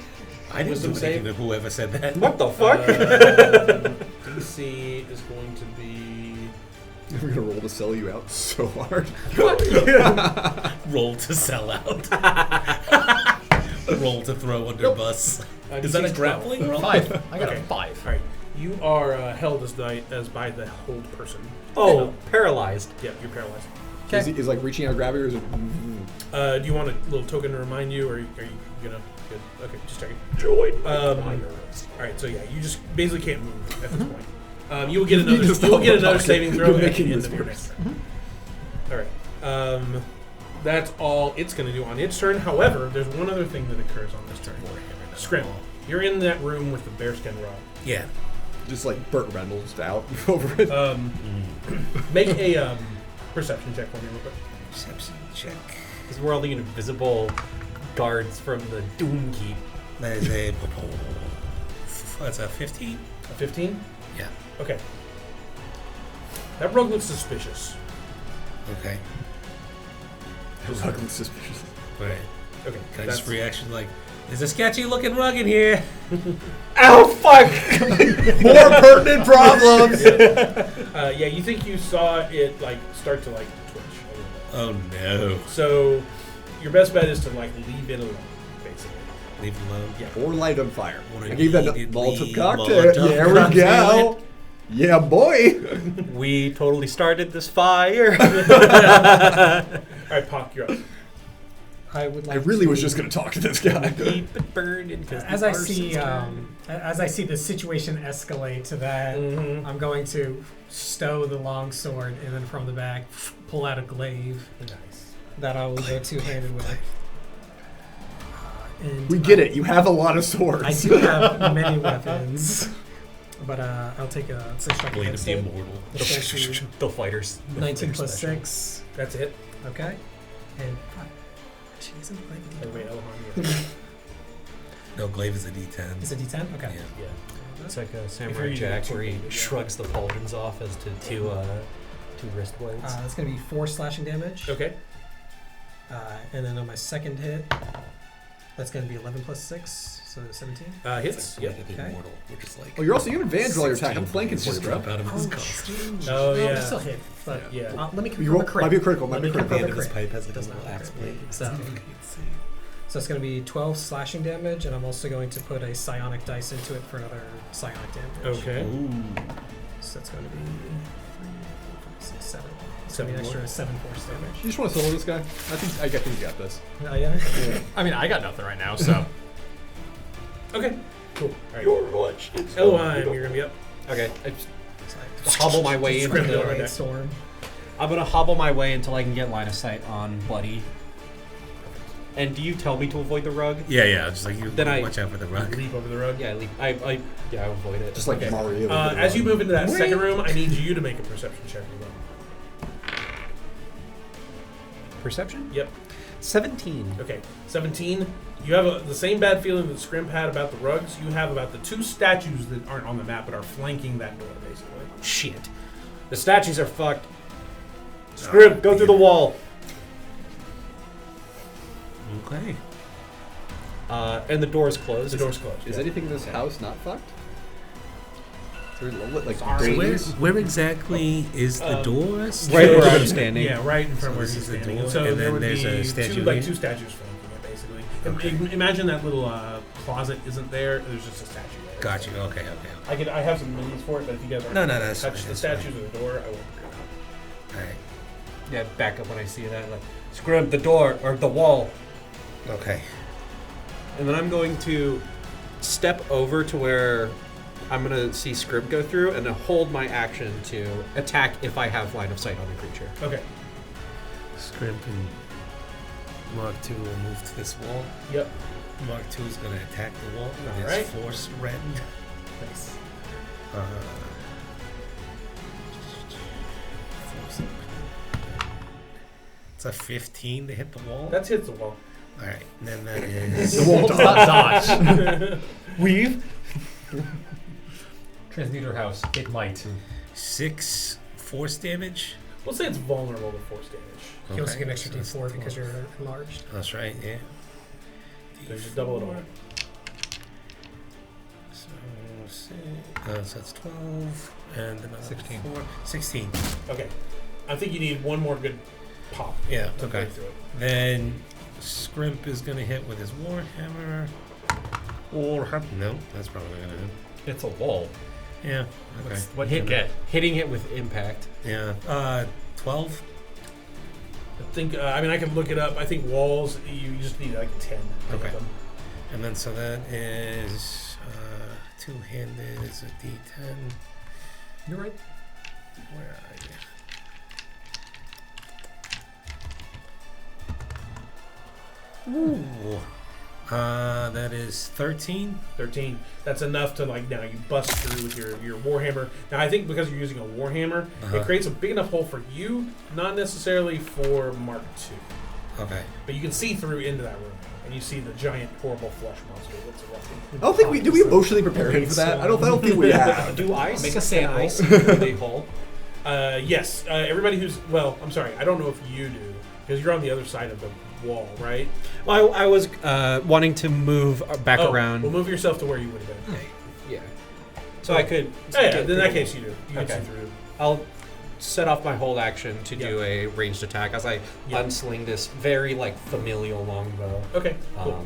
Speaker 2: I didn't
Speaker 1: Wisdom
Speaker 2: do
Speaker 1: save?
Speaker 2: anything to whoever said that.
Speaker 7: What the fuck?
Speaker 1: DC is going to be.
Speaker 3: We're gonna roll to sell you out so hard.
Speaker 2: Roll to sell out. Roll to throw under
Speaker 4: Nope.
Speaker 2: bus.
Speaker 1: DC
Speaker 2: Is that a
Speaker 1: 12.
Speaker 2: grappling roll?
Speaker 4: 5. I got
Speaker 1: Okay.
Speaker 4: a 5.
Speaker 1: All right, you are held as by the hold person.
Speaker 7: Oh, paralyzed.
Speaker 1: Yeah, you're paralyzed.
Speaker 3: Is like reaching out, grabbing, or is it?
Speaker 1: Do you want a little token to remind you, or are you gonna? Good. Okay, just checking. Join. All right, so yeah, you just basically can't move at this point. You will get another. You will get another saving throw at the end of your next turn. All right. That's all it's going to do on its turn. However, there's one other thing that occurs on this turn. Scrim. You're in that room with the bearskin rod.
Speaker 2: Yeah.
Speaker 3: Just like Burt Reynolds out over it.
Speaker 1: Make a perception check for me real quick.
Speaker 2: Perception check.
Speaker 7: Because we're all the invisible guards from the Doom Keep.
Speaker 2: That is a. That's a 15.
Speaker 1: A 15?
Speaker 2: Yeah.
Speaker 1: Okay. That rug looks suspicious.
Speaker 2: Okay.
Speaker 3: Fucking suspicious.
Speaker 2: Right.
Speaker 1: Okay.
Speaker 2: Can I just reaction like, there's a sketchy looking rug in here.
Speaker 7: Ow, fuck!
Speaker 3: More pertinent problems.
Speaker 1: Yeah, you think you saw it like start to like twitch a little bit.
Speaker 2: Oh no.
Speaker 1: So your best bet is to like leave it alone, basically.
Speaker 2: Leave it alone.
Speaker 1: Yeah.
Speaker 3: Or light on fire.
Speaker 2: Or
Speaker 3: I gave that
Speaker 2: immediately
Speaker 3: Molotov cocktail.
Speaker 2: Molotov
Speaker 3: There we
Speaker 2: cocktail
Speaker 3: go. Yeah, boy.
Speaker 7: We totally started this fire.
Speaker 1: All right, Pock, you're up.
Speaker 6: I would like.
Speaker 3: I really
Speaker 6: to,
Speaker 3: was just going to talk to this guy.
Speaker 7: Keep it burning.
Speaker 6: As I see, as I see the situation escalate to that,
Speaker 1: Mm-hmm.
Speaker 6: I'm going to stow the long sword and then from the back pull out a glaive
Speaker 1: Nice.
Speaker 6: that I will go two-handed with. And
Speaker 3: We get it. You have a lot of swords.
Speaker 6: I do have many weapons, but I'll take a strike
Speaker 2: Blade of
Speaker 6: against
Speaker 2: the
Speaker 6: it.
Speaker 2: Immortal.
Speaker 7: The fighters.
Speaker 6: 19 plus 6.
Speaker 1: That's it.
Speaker 6: Okay. And she isn't playing
Speaker 1: Oh,
Speaker 6: with
Speaker 1: wait,
Speaker 6: it.
Speaker 1: Elhon,
Speaker 2: No, glaive is a D10.
Speaker 6: Is it D10? Okay.
Speaker 2: Yeah.
Speaker 1: yeah.
Speaker 7: It's like a
Speaker 1: If
Speaker 7: Samurai
Speaker 1: you're
Speaker 7: Jack
Speaker 1: using
Speaker 7: where he
Speaker 1: two, yeah.
Speaker 7: shrugs the pauldrons off as to two wrist blades.
Speaker 6: That's going to be 4 slashing damage.
Speaker 1: Okay.
Speaker 6: And then on my second hit, that's going to be 11 plus 6, so 17.
Speaker 1: Hits.
Speaker 2: Blade
Speaker 1: Yep.
Speaker 2: of the
Speaker 6: Okay.
Speaker 2: Immortal, which is like.
Speaker 3: Oh, you're also you have advantage while you're attacking. I'm
Speaker 2: 16
Speaker 3: flanking
Speaker 2: blades
Speaker 3: for you,
Speaker 2: just
Speaker 3: bro.
Speaker 2: drop out of his costume.
Speaker 1: Oh,
Speaker 6: No,
Speaker 1: yeah.
Speaker 6: it still hit. But
Speaker 1: Yeah.
Speaker 6: let me
Speaker 3: You
Speaker 6: confirm
Speaker 3: roll,
Speaker 6: a crit.
Speaker 3: might be a critical.
Speaker 6: Let
Speaker 3: Might
Speaker 6: me
Speaker 3: be a
Speaker 6: confirm
Speaker 3: critical.
Speaker 2: The end
Speaker 6: a
Speaker 2: of his
Speaker 6: crit.
Speaker 2: pipe has like a
Speaker 6: Does not
Speaker 2: little
Speaker 6: look
Speaker 2: axe
Speaker 6: great.
Speaker 2: blade.
Speaker 6: So it's going to be 12 slashing damage, and I'm also going to put a psionic dice into it for another psionic damage.
Speaker 1: Okay.
Speaker 6: So that's going to be 3, 4, 5, 6, 7. It's going to be
Speaker 1: Seven
Speaker 6: an extra
Speaker 1: more.
Speaker 6: 7 force damage.
Speaker 3: You just want to solo this guy? I think you got this.
Speaker 6: Oh, yeah?
Speaker 4: I mean, I got nothing right now, so.
Speaker 1: Okay. Cool. All right.
Speaker 7: Your watch.
Speaker 1: Elhon, you're gonna be up.
Speaker 7: Okay. I just
Speaker 6: It's
Speaker 7: hobble my way into
Speaker 1: Scrim
Speaker 7: the.
Speaker 1: door right there.
Speaker 6: Storm.
Speaker 7: I'm gonna hobble my way until I can get line of sight on Bloody. And do you tell me to avoid the rug?
Speaker 2: Yeah. Just like you
Speaker 7: Then I-
Speaker 2: watch out for the rug.
Speaker 1: Leap over the rug.
Speaker 7: Yeah, I avoid it.
Speaker 3: Just like
Speaker 1: Okay.
Speaker 3: Mario.
Speaker 1: As you move into that second room, I need you to make a perception check as well.
Speaker 7: Perception?
Speaker 1: Yep.
Speaker 7: 17.
Speaker 1: Okay. 17. You have the same bad feeling that Scrimp had about the rugs. You have about the 2 statues that aren't on the map but are flanking that door, basically.
Speaker 7: Shit. The statues are fucked. Scrimp, go through the wall.
Speaker 2: Okay.
Speaker 7: And the door is closed.
Speaker 1: The door's closed.
Speaker 3: Is
Speaker 1: yeah.
Speaker 3: anything in this house not fucked? Is there, like
Speaker 1: Sorry.
Speaker 2: So
Speaker 3: drains?
Speaker 2: where exactly is the door?
Speaker 7: Right where I'm standing.
Speaker 1: Yeah, right in front
Speaker 2: So
Speaker 1: of where
Speaker 2: this
Speaker 1: he's
Speaker 2: is the
Speaker 1: standing.
Speaker 2: door,
Speaker 1: And so
Speaker 2: and
Speaker 1: there
Speaker 2: then
Speaker 1: would
Speaker 2: there's
Speaker 1: be
Speaker 2: a statue
Speaker 1: two, like
Speaker 2: here?
Speaker 1: 2 statues flanking it, basically.
Speaker 2: Okay.
Speaker 1: Imagine that little closet isn't there. There's just a statue there.
Speaker 2: Got you. Okay.
Speaker 1: I have some minis for it, but if you guys aren't
Speaker 2: No,
Speaker 1: gonna
Speaker 2: that's
Speaker 1: touch
Speaker 2: fine,
Speaker 1: the
Speaker 2: that's
Speaker 1: statues or the door, I won't agree.
Speaker 2: All right.
Speaker 7: Yeah, back up when I see that. Like, Scrimp, the door, or the wall.
Speaker 2: Okay.
Speaker 7: And then I'm going to step over to where I'm going to see Scrimp go through and then hold my action to attack if I have line of sight on the creature.
Speaker 1: Okay.
Speaker 2: Scrimp and Mark II will move to this wall.
Speaker 1: Yep.
Speaker 2: Mark II is going to attack the wall with his
Speaker 1: Alright.
Speaker 2: force rend.
Speaker 1: Nice.
Speaker 2: It's a 15 to hit the wall.
Speaker 1: That hits the wall.
Speaker 2: All right. And then that is
Speaker 3: The wall
Speaker 4: Dodge.
Speaker 7: Weave?
Speaker 4: Transmuter house. It might.
Speaker 2: 6 force damage.
Speaker 1: We'll say it's vulnerable to force damage.
Speaker 6: You also
Speaker 2: Okay,
Speaker 6: get an extra
Speaker 2: so that's
Speaker 6: D4 because
Speaker 2: 12.
Speaker 6: you're enlarged.
Speaker 2: That's right. Yeah.
Speaker 1: So just double it all.
Speaker 2: So that's 12 and another
Speaker 4: 16.
Speaker 2: 4. 16.
Speaker 1: Okay. I think you need one more good pop.
Speaker 2: Yeah.
Speaker 1: to
Speaker 2: Okay.
Speaker 1: go through it.
Speaker 2: Then Scrimp is gonna hit with his Warhammer. No, that's probably not gonna hit.
Speaker 7: It's a wall.
Speaker 2: Yeah. Okay.
Speaker 7: What hit get? Hitting it with impact.
Speaker 2: Yeah. 12.
Speaker 1: I think. I mean, I can look it up. I think walls. You just need like 10. to hit
Speaker 2: Okay.
Speaker 1: them.
Speaker 2: And then so that is two-handed is a D10.
Speaker 4: You're right.
Speaker 2: Where are you? Ooh. That is 13.
Speaker 1: 13. That's enough to like now you bust through with your warhammer. Now I think because you're using a warhammer, it creates a big enough hole for you, not necessarily for Mark II.
Speaker 2: Okay.
Speaker 1: But you can see through into that room, and you see the giant, horrible flesh monster that's erupting.
Speaker 3: I don't think we emotionally prepare him for that. I don't think we have.
Speaker 7: Do I
Speaker 4: Make a sand
Speaker 7: can I
Speaker 4: hole.
Speaker 7: see through the hole?
Speaker 1: Yes. Everybody who's I'm sorry. I don't know if you do because you're on the other side of the wall, right?
Speaker 7: Well, I was wanting to move back around.
Speaker 1: Well, move yourself to where you would have been.
Speaker 7: Yeah. So I could.
Speaker 1: Yeah. In that case, you do. You can
Speaker 7: Okay.
Speaker 1: see through.
Speaker 7: I'll set off my hold action to do a ranged attack as I unsling this very like familial longbow.
Speaker 1: Okay. Cool.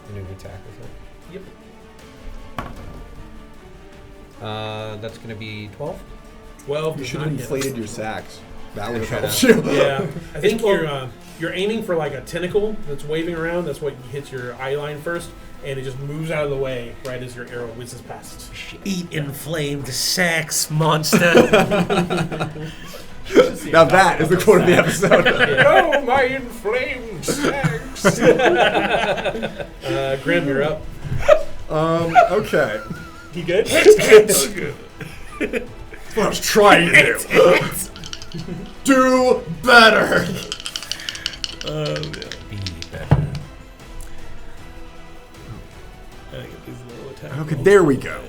Speaker 7: A new attack with it.
Speaker 1: Yep.
Speaker 7: That's gonna be 12.
Speaker 1: 12.
Speaker 3: You
Speaker 1: does
Speaker 3: should
Speaker 1: not
Speaker 3: have
Speaker 1: hit.
Speaker 3: inflated your sacks. That would have
Speaker 7: I
Speaker 3: helped
Speaker 7: should
Speaker 3: you.
Speaker 1: Yeah, I think you're aiming for like a tentacle that's waving around. That's what hits your eye line first, and it just moves out of the way right as your arrow whizzes past.
Speaker 2: Eat inflamed sex monster.
Speaker 3: Now that is the quote of the episode.
Speaker 1: Oh, my inflamed sex! Grim, you're up.
Speaker 3: Okay.
Speaker 1: You good?
Speaker 3: That's what I was trying to do. Do better.
Speaker 2: Be better.
Speaker 3: Okay, there we go.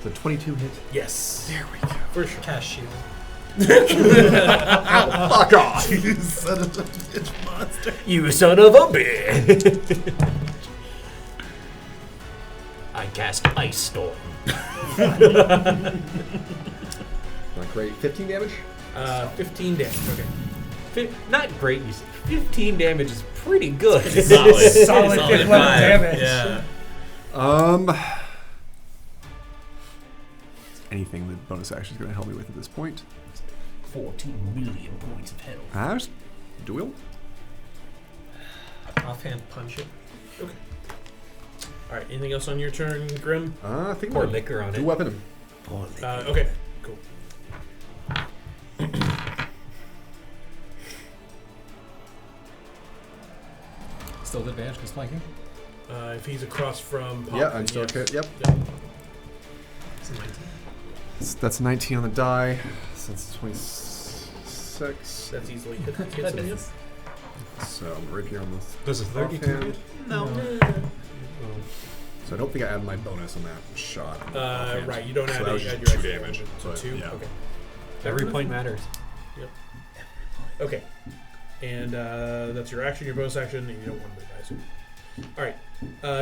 Speaker 3: The 22 hit.
Speaker 1: Yes.
Speaker 3: There we go.
Speaker 1: For sure.
Speaker 6: Cast shield.
Speaker 3: Fuck off.
Speaker 2: You son of a bitch monster. You son of a bitch. I cast Ice Storm.
Speaker 3: Not great. 15 damage?
Speaker 1: 15 damage. Okay.
Speaker 7: Not great. You said 15 damage is pretty good.
Speaker 6: Solid 5 damage.
Speaker 2: Yeah.
Speaker 3: Anything the bonus action is going to help me with at this point.
Speaker 2: 14 million points of health.
Speaker 3: Just duel.
Speaker 6: Offhand punch it.
Speaker 1: Okay. All right. Anything else on your turn, Grim?
Speaker 3: I think
Speaker 7: Pour
Speaker 3: I'm
Speaker 7: liquor on
Speaker 3: do
Speaker 7: it.
Speaker 3: weapon him.
Speaker 1: Okay. Cool.
Speaker 4: Still with advantage because flanking.
Speaker 1: If he's across from Pop,
Speaker 3: Yeah,
Speaker 1: then
Speaker 3: I'm still
Speaker 1: yes.
Speaker 3: okay. Yep.
Speaker 1: Yep.
Speaker 6: It's a 19.
Speaker 3: That's 19 on the die. So that's 26.
Speaker 1: That's easily hit. Hits him, yes.
Speaker 3: So I'm right here on this.
Speaker 7: Does a 32
Speaker 3: offhand.
Speaker 7: hit?
Speaker 3: So I don't think I added my bonus on that shot. Offhand.
Speaker 1: Right. You don't
Speaker 3: So
Speaker 1: add
Speaker 3: that was
Speaker 1: add
Speaker 3: just
Speaker 1: your
Speaker 3: 2
Speaker 1: extra
Speaker 3: damage.
Speaker 1: So
Speaker 3: But,
Speaker 1: 2.
Speaker 3: yeah.
Speaker 1: Okay.
Speaker 7: Every point matters.
Speaker 1: Okay. And that's your action, your bonus action, and you don't want to guys. All right,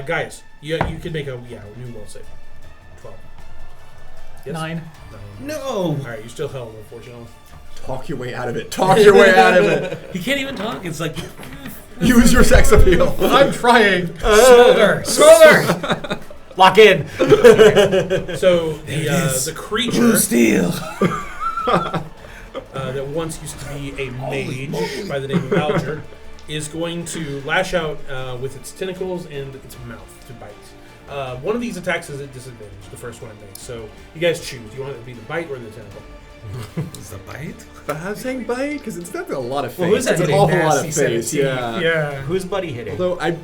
Speaker 1: guys, you can make a new will save. 12. Yes?
Speaker 4: 9.
Speaker 2: No.
Speaker 1: All right, you're still held, unfortunately.
Speaker 3: Talk your way out of it. Talk your way out of it.
Speaker 2: He can't even talk. It's like
Speaker 3: Use your sex appeal.
Speaker 4: I'm trying.
Speaker 2: smolder.
Speaker 7: Lock in.
Speaker 1: So the creature
Speaker 2: Steel.
Speaker 1: that once used to be a mage by the name of Alger is going to lash out with its tentacles and its mouth to bite. One of these attacks is at disadvantage, the first one it makes. So you guys choose. Do you want it to be the bite or the tentacle?
Speaker 2: Is the bite?
Speaker 3: I'm saying bite because it's not a lot of face.
Speaker 7: Well, who's
Speaker 3: it's
Speaker 7: that
Speaker 3: an
Speaker 7: hitting?
Speaker 3: awful lot of
Speaker 6: Nasty set of
Speaker 3: face.
Speaker 6: teeth.
Speaker 3: Yeah.
Speaker 6: Yeah.
Speaker 7: Who's buddy hitting?
Speaker 3: Although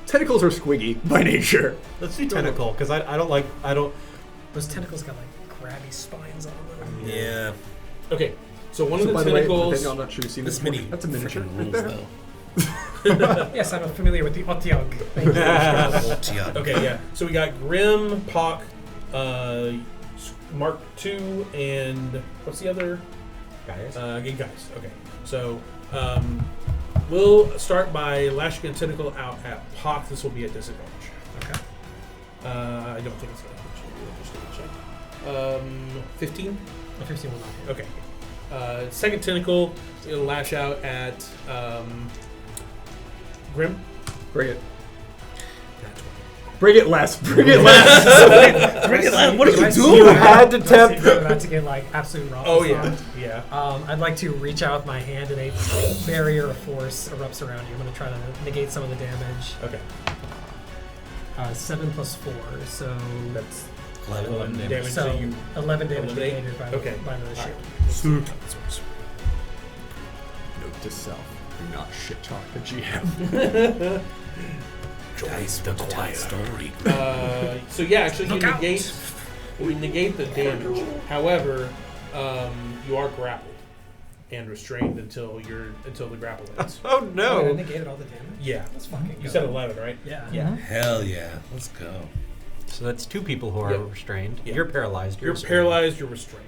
Speaker 3: tentacles are squiggy by nature.
Speaker 7: Let's do tentacle because I don't.
Speaker 6: Those tentacles got like crabby spines on them.
Speaker 2: Yeah.
Speaker 1: Okay. So one
Speaker 3: So
Speaker 1: of
Speaker 3: by
Speaker 1: the
Speaker 3: the way,
Speaker 1: tentacles.
Speaker 3: Nathaniel, I'm not sure you've seen
Speaker 2: This
Speaker 3: before.
Speaker 2: mini.
Speaker 3: That's a miniature
Speaker 2: Freaking
Speaker 3: right
Speaker 2: rules,
Speaker 3: there.
Speaker 2: though.
Speaker 6: Yes, I'm familiar with the Otyug. Thank you.
Speaker 1: Okay, yeah. So we got Grim, Pock, Mark II, and what's the other?
Speaker 7: Guys.
Speaker 1: Guys. Okay. So we'll start by lashing a tentacle out at Pock. This will be at disadvantage.
Speaker 6: Okay.
Speaker 1: I don't think it's going to hit you. We'll just check. 15?
Speaker 6: A 15 will not hit.
Speaker 1: Okay. Second tentacle, it'll lash out at Grim.
Speaker 3: Bring it. Bring it less. Bring it less.
Speaker 2: Bring it less. What are you
Speaker 6: doing?
Speaker 3: You had to tempt.
Speaker 6: You're about to get like absolute raw.
Speaker 1: Oh yeah, yeah.
Speaker 6: I'd like to reach out with my hand and a barrier of force erupts around you. I'm going to try to negate some of the damage.
Speaker 1: Okay.
Speaker 6: 7 plus 4, so
Speaker 1: That's
Speaker 2: 11
Speaker 1: damage.
Speaker 6: so
Speaker 1: So you
Speaker 6: 11 damage
Speaker 1: eliminate?
Speaker 6: negated by,
Speaker 1: Okay.
Speaker 6: by the shield.
Speaker 3: Note to self: do not shit talk the GM.
Speaker 2: Dice the quiet story.
Speaker 1: So yeah, actually you negate the damage. However, you are grappled and restrained until the grapple ends.
Speaker 7: Oh
Speaker 6: Oh, I
Speaker 7: no!
Speaker 6: negated all the damage?
Speaker 1: Yeah.
Speaker 6: Let's fucking
Speaker 1: You
Speaker 6: go.
Speaker 1: said 11, right?
Speaker 6: Yeah.
Speaker 1: Yeah.
Speaker 2: Hell yeah. Let's go.
Speaker 5: So that's 2 people who are
Speaker 1: Yep.
Speaker 5: restrained.
Speaker 1: Yep.
Speaker 5: You're paralyzed.
Speaker 1: You're
Speaker 5: restrained.
Speaker 1: paralyzed. You're restrained.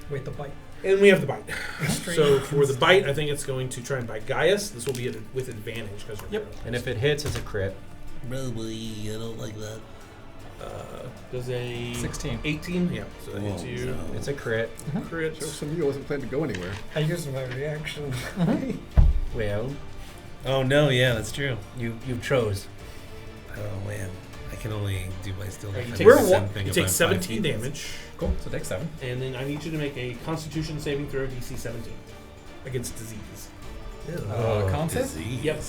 Speaker 6: Wait, the bite.
Speaker 1: And we have the bite. So for the bite, I think it's going to try and bite Gaius. This will be with advantage because you're paralyzed.
Speaker 5: And if it hits, it's a crit.
Speaker 2: Probably, I don't like that.
Speaker 1: Does a
Speaker 4: 16.
Speaker 1: 18? Yeah. So that hits you.
Speaker 5: It's a crit.
Speaker 1: Crit.
Speaker 3: So some of you wasn't planning to go anywhere.
Speaker 6: I used my reaction.
Speaker 5: Well,
Speaker 2: Oh no, yeah, that's true.
Speaker 5: you chose.
Speaker 2: Oh man, I can only do my still
Speaker 1: Right, you
Speaker 2: defense.
Speaker 1: take,
Speaker 2: something
Speaker 1: you take
Speaker 2: about
Speaker 1: 17
Speaker 2: 5 feet.
Speaker 1: damage,
Speaker 4: Cool. So take 7.
Speaker 1: and then I need you to make a Constitution saving throw DC 17 against disease.
Speaker 4: Con save?
Speaker 2: Disease.
Speaker 1: Yep.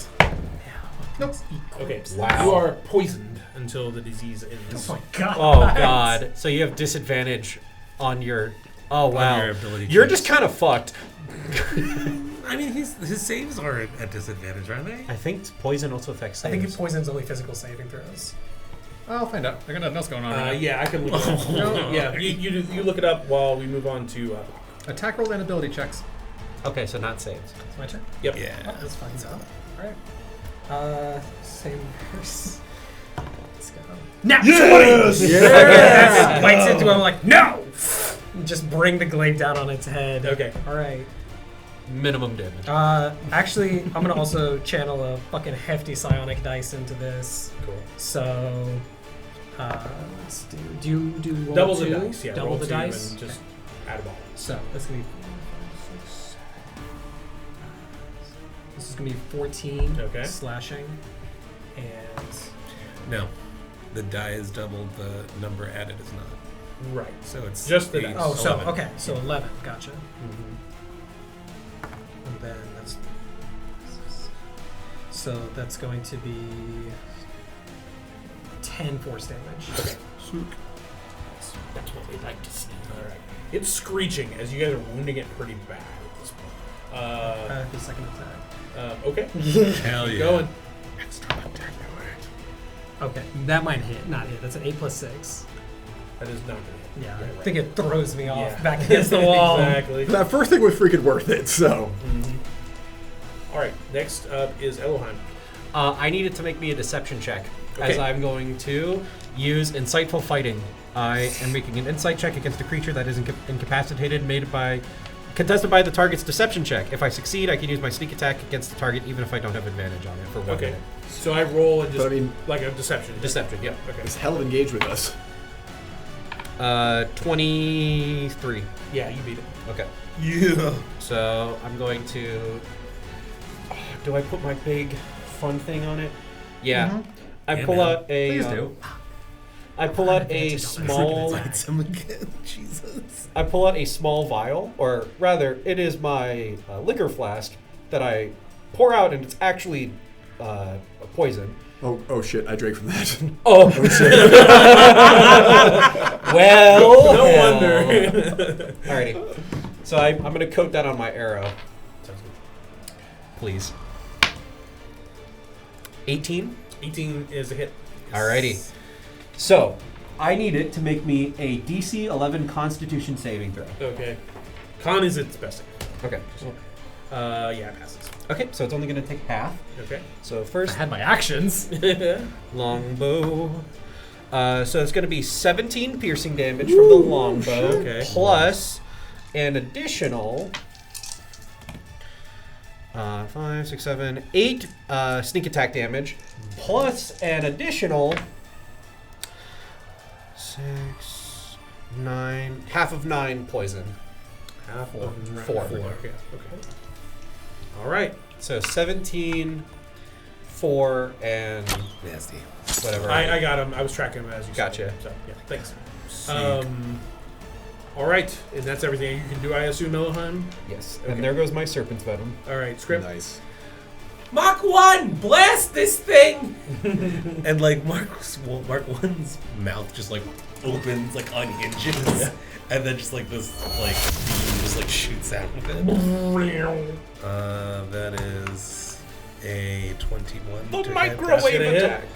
Speaker 4: Nope.
Speaker 1: Okay.
Speaker 5: Wow.
Speaker 1: You are poisoned until the disease ends.
Speaker 6: Oh my god.
Speaker 5: Oh god. So you have disadvantage on your. Oh wow.
Speaker 2: your ability
Speaker 5: You're
Speaker 2: checks.
Speaker 5: just kind of fucked.
Speaker 2: I mean, his saves are at disadvantage, aren't they?
Speaker 5: I think poison also affects
Speaker 6: I
Speaker 5: saves.
Speaker 6: think it poisons only physical saving throws.
Speaker 4: I'll find out. I got nothing else going on right now.
Speaker 1: Yeah, I can look it up.
Speaker 4: No.
Speaker 1: Yeah, you look it up while we move on to.
Speaker 4: Attack roll and ability checks.
Speaker 5: Okay, so not saves.
Speaker 6: It's my turn.
Speaker 1: Yep.
Speaker 2: Yeah.
Speaker 6: Oh, that's fine. Alright. Same verse. Let's go. Nat 20!
Speaker 3: Yes!
Speaker 6: Bites into him, I'm like, no! And just bring the glaive down on its head.
Speaker 1: Okay.
Speaker 6: Alright.
Speaker 5: Minimum damage.
Speaker 6: Actually, I'm gonna also channel a fucking hefty psionic dice into this.
Speaker 1: Cool.
Speaker 6: So, let's do. Do you do roll
Speaker 1: Double
Speaker 6: two?
Speaker 1: the dice. Yeah.
Speaker 6: Double
Speaker 1: roll
Speaker 6: the
Speaker 1: 2
Speaker 6: dice.
Speaker 1: and just
Speaker 6: Okay.
Speaker 1: add a ball.
Speaker 6: So that's gonna be 4, 5, 6. This is gonna be 14
Speaker 1: Okay.
Speaker 6: slashing, and
Speaker 2: No, the die is doubled. The number added is not.
Speaker 1: Right.
Speaker 2: So it's
Speaker 1: Just the
Speaker 2: 8,
Speaker 1: dice.
Speaker 6: oh, so
Speaker 2: 11.
Speaker 6: okay, so 11. Gotcha.
Speaker 1: Mm-hmm.
Speaker 6: And then that's so that's going to be 10 force damage.
Speaker 1: Okay. That's what we'd like to see. All right. It's screeching as you guys are wounding it pretty bad at this point.
Speaker 6: The second attack.
Speaker 1: Okay.
Speaker 2: Hell
Speaker 1: Keep
Speaker 2: yeah.
Speaker 1: going.
Speaker 6: Okay, that might hit. Not hit. That's an 8 plus 6.
Speaker 1: That is not going to hit.
Speaker 6: Yeah,
Speaker 1: Right,
Speaker 6: I
Speaker 1: right.
Speaker 6: think it throws me off
Speaker 1: Yeah.
Speaker 6: back against the wall.
Speaker 1: Exactly.
Speaker 3: That first thing was freaking worth it, so.
Speaker 1: Mhm. All right. Next up is Elohim.
Speaker 5: I needed to make me a deception check, as
Speaker 1: Okay.
Speaker 5: I'm going to use Insightful Fighting. I am making an insight check against a creature that is incapacitated, contested by the target's deception check. If I succeed, I can use my sneak attack against the target, even if I don't have advantage on it for 1
Speaker 1: Okay.
Speaker 5: minute.
Speaker 1: So I roll and just
Speaker 3: But I mean,
Speaker 1: like a deception.
Speaker 5: Deception, yep.
Speaker 1: Okay.
Speaker 3: it's hell of engaged with us.
Speaker 5: 23.
Speaker 1: Yeah, you beat it.
Speaker 5: Okay.
Speaker 2: Yeah.
Speaker 5: So I'm going to. Do I put my big fun thing on it? Yeah. I
Speaker 2: Yeah,
Speaker 5: pull
Speaker 2: man.
Speaker 5: out a.
Speaker 4: Please do.
Speaker 5: I pull out a small.
Speaker 2: Jesus.
Speaker 5: I pull out a small vial, or rather, it is my liquor flask that I pour out, and it's actually a poison.
Speaker 3: Oh shit, I drank from that.
Speaker 5: Oh, well.
Speaker 1: No
Speaker 5: hell.
Speaker 1: wonder.
Speaker 5: Alrighty. So I'm going to coat that on my arrow. Please. 18.
Speaker 1: 18 is a hit.
Speaker 5: Alrighty. So I need it to make me a DC 11 Constitution saving throw.
Speaker 1: Okay. Con is its best.
Speaker 5: Okay.
Speaker 1: Yeah, it passes.
Speaker 5: Okay, so it's only going to take half.
Speaker 1: Okay.
Speaker 5: So
Speaker 4: I
Speaker 5: first,
Speaker 4: had my actions.
Speaker 5: longbow. So it's going to be 17 piercing damage from the longbow,
Speaker 1: Okay.
Speaker 5: plus an additional 5, 6, 7, 8 sneak attack damage, plus an additional 6, 9, half of 9 poison.
Speaker 1: Half
Speaker 5: Four.
Speaker 1: of
Speaker 5: Four.
Speaker 1: Okay. Okay. All right.
Speaker 5: So 17,
Speaker 7: 4 and
Speaker 2: Nasty.
Speaker 7: whatever.
Speaker 1: I got him. I was tracking him as you
Speaker 7: Gotcha.
Speaker 1: said. So, yeah, thanks. All right, and that's everything you can do, I assume, Elohim?
Speaker 7: Yes.
Speaker 1: Okay.
Speaker 7: And there goes my serpent's venom.
Speaker 1: All right, script.
Speaker 3: Nice.
Speaker 2: Mach 1, blast this thing! And like Mark 1's mouth just like opens, like unhinges, and then just like this like beam just like shoots out of it. That is a 21.
Speaker 7: The
Speaker 2: to
Speaker 7: microwave
Speaker 1: That's gonna hit.
Speaker 7: attack.
Speaker 2: hit.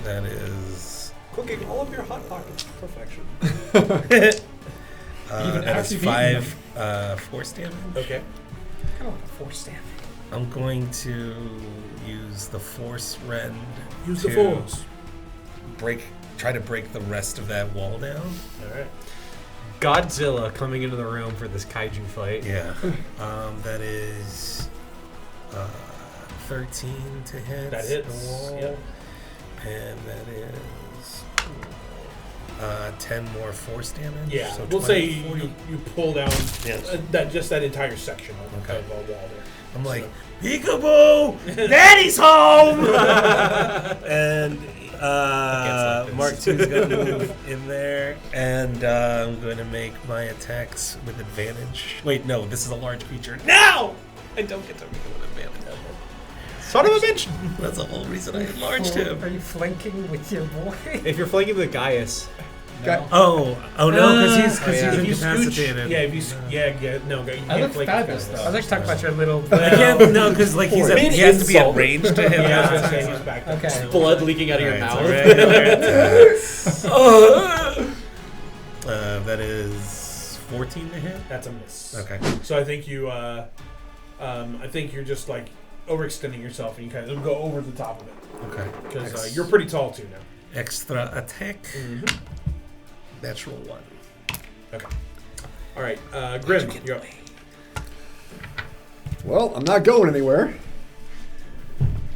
Speaker 2: That is
Speaker 7: Cooking all of your hot pockets to perfection.
Speaker 4: Even
Speaker 2: that
Speaker 4: after
Speaker 2: is
Speaker 4: you've
Speaker 2: 5 force damage.
Speaker 1: Okay.
Speaker 6: I don't want to force damage.
Speaker 2: I'm going to use the force rend.
Speaker 1: Use the
Speaker 2: to
Speaker 1: force.
Speaker 2: Try to break the rest of that wall down.
Speaker 1: All right.
Speaker 5: Godzilla coming into the room for this kaiju fight.
Speaker 2: Yeah. That is 13 to hit.
Speaker 1: That hits.
Speaker 2: The wall.
Speaker 1: Yep.
Speaker 2: And that is 10 more force damage.
Speaker 1: Yeah,
Speaker 2: So
Speaker 1: we'll
Speaker 2: 20,
Speaker 1: say
Speaker 2: 40.
Speaker 1: you pull down
Speaker 2: Yes.
Speaker 1: that entire section of,
Speaker 2: Okay.
Speaker 1: of wall there.
Speaker 2: I'm like, Peekaboo! Daddy's home! And Mark 2 is going to move in there. And I'm going to make my attacks with advantage. Wait, no, this is a large creature. No! I don't get to make it with advantage.
Speaker 5: Son of a bitch!
Speaker 2: That's the whole reason I enlarged him.
Speaker 6: Are you flanking with your boy?
Speaker 5: If you're flanking with Gaius,
Speaker 4: No.
Speaker 2: Oh no, because he's
Speaker 1: If you
Speaker 2: incapacitated.
Speaker 1: scooch, yeah, if you no, you
Speaker 4: I
Speaker 1: can't
Speaker 4: look
Speaker 1: flank
Speaker 4: fabulous,
Speaker 1: with
Speaker 4: though.
Speaker 6: I'd like to talk about your little.
Speaker 2: I can't, no, because like he has to be at range to him.
Speaker 1: Yeah, I was gonna say he's back there.
Speaker 6: Okay.
Speaker 7: Blood leaking out of your
Speaker 2: Alright,
Speaker 7: mouth.
Speaker 2: That is 14 to hit.
Speaker 1: That's a miss.
Speaker 2: Okay.
Speaker 1: So I think I think you're just like overextending yourself, and you kind of go over the top of it
Speaker 2: Okay.
Speaker 1: because you're pretty tall too now.
Speaker 2: Extra attack. Natural 1.
Speaker 1: Okay. All right, Grim, you're up.
Speaker 3: Well, I'm not going anywhere.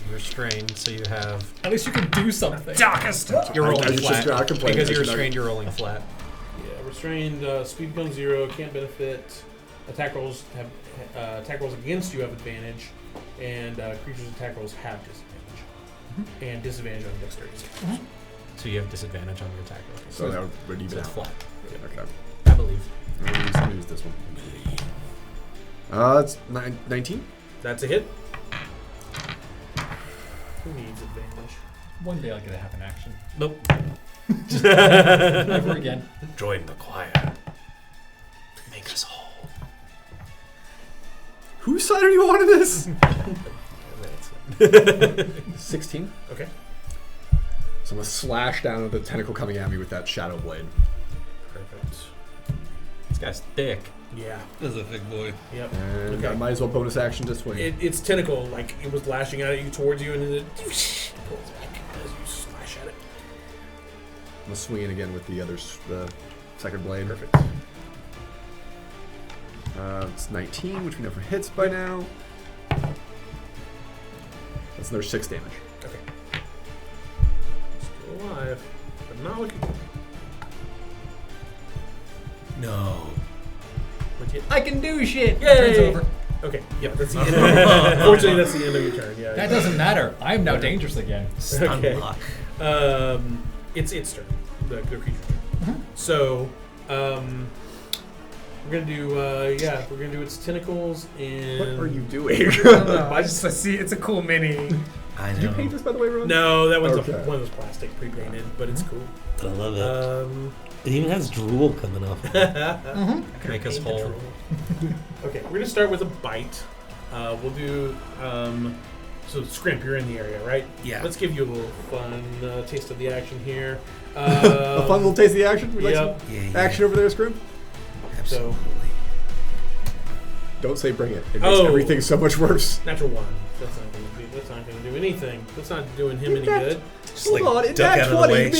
Speaker 5: you're strained, so you have.
Speaker 4: At least you can do something.
Speaker 6: Darkest.
Speaker 5: You're
Speaker 3: I
Speaker 5: rolling
Speaker 3: just
Speaker 5: flat.
Speaker 3: got complaining.
Speaker 5: Because
Speaker 3: I
Speaker 5: you're
Speaker 3: should not-
Speaker 5: restrained, you're rolling flat.
Speaker 1: Yeah, restrained. Speed becomes 0. Can't benefit. Attack rolls against you have advantage, and creatures' attack rolls have disadvantage, and disadvantage on dexterity.
Speaker 5: So you have disadvantage on your attack roll.
Speaker 3: So that would even
Speaker 5: So it's
Speaker 3: out.
Speaker 5: flat,
Speaker 3: Okay.
Speaker 5: I believe.
Speaker 3: I'm gonna use this one. It's 19.
Speaker 1: That's a hit. Who needs advantage?
Speaker 4: One day I'll get a half an action.
Speaker 2: Nope.
Speaker 4: Never again.
Speaker 2: Join the choir. Make us whole.
Speaker 3: Whose side are you on in this? 16.
Speaker 1: Okay.
Speaker 3: So I'm gonna slash down at the tentacle coming at me with that shadow blade.
Speaker 1: Perfect.
Speaker 5: This guy's thick.
Speaker 1: Yeah.
Speaker 2: This is a big boy.
Speaker 1: Yep.
Speaker 3: And
Speaker 1: Okay.
Speaker 3: I might as well bonus action to swing.
Speaker 1: Its tentacle, like it was lashing out at you towards you, and then it pulls back as you slash at it.
Speaker 3: I'm gonna swing it again with the second blade.
Speaker 1: Perfect.
Speaker 3: It's 19, which we know for hits by now. That's another 6 damage.
Speaker 1: Okay. Still alive, but not looking good.
Speaker 2: No.
Speaker 1: But yet-
Speaker 4: I can do shit.
Speaker 1: Yay!
Speaker 4: Turn's over.
Speaker 1: Okay. Yep. That's the end. Unfortunately, that's the end of your turn. Yeah.
Speaker 4: That doesn't matter. I am now dangerous again.
Speaker 2: Stun
Speaker 1: Okay.
Speaker 2: block.
Speaker 1: It's its turn. The creature turn. So, we're gonna do we're gonna do its tentacles and.
Speaker 3: What are you doing?
Speaker 6: I don't know. I just see it's a cool mini.
Speaker 2: I
Speaker 3: Did you
Speaker 2: know.
Speaker 3: paint this, by the way, Ron?
Speaker 1: No, that one's
Speaker 3: Okay.
Speaker 1: one of those plastic pre-painted, but it's cool.
Speaker 2: But I love it.
Speaker 1: Um,
Speaker 2: It even has drool coming off.
Speaker 5: Make us whole.
Speaker 1: Okay, we're gonna start with a bite. We'll do so Scrimp, you're in the area, right?
Speaker 2: Yeah.
Speaker 1: Let's give you a little fun taste of the action here.
Speaker 3: A fun little taste of the action? We'd like
Speaker 1: Yep.
Speaker 3: some action over there, Scrim?
Speaker 2: Absolutely.
Speaker 3: Don't say bring it. It makes
Speaker 1: Oh.
Speaker 3: everything so much worse.
Speaker 1: Natural 1. That's not gonna do anything. That's not doing him any good.
Speaker 2: Just
Speaker 3: Hold
Speaker 2: like
Speaker 3: on, it's
Speaker 2: duck
Speaker 3: at
Speaker 2: out of the
Speaker 3: 20.
Speaker 2: way.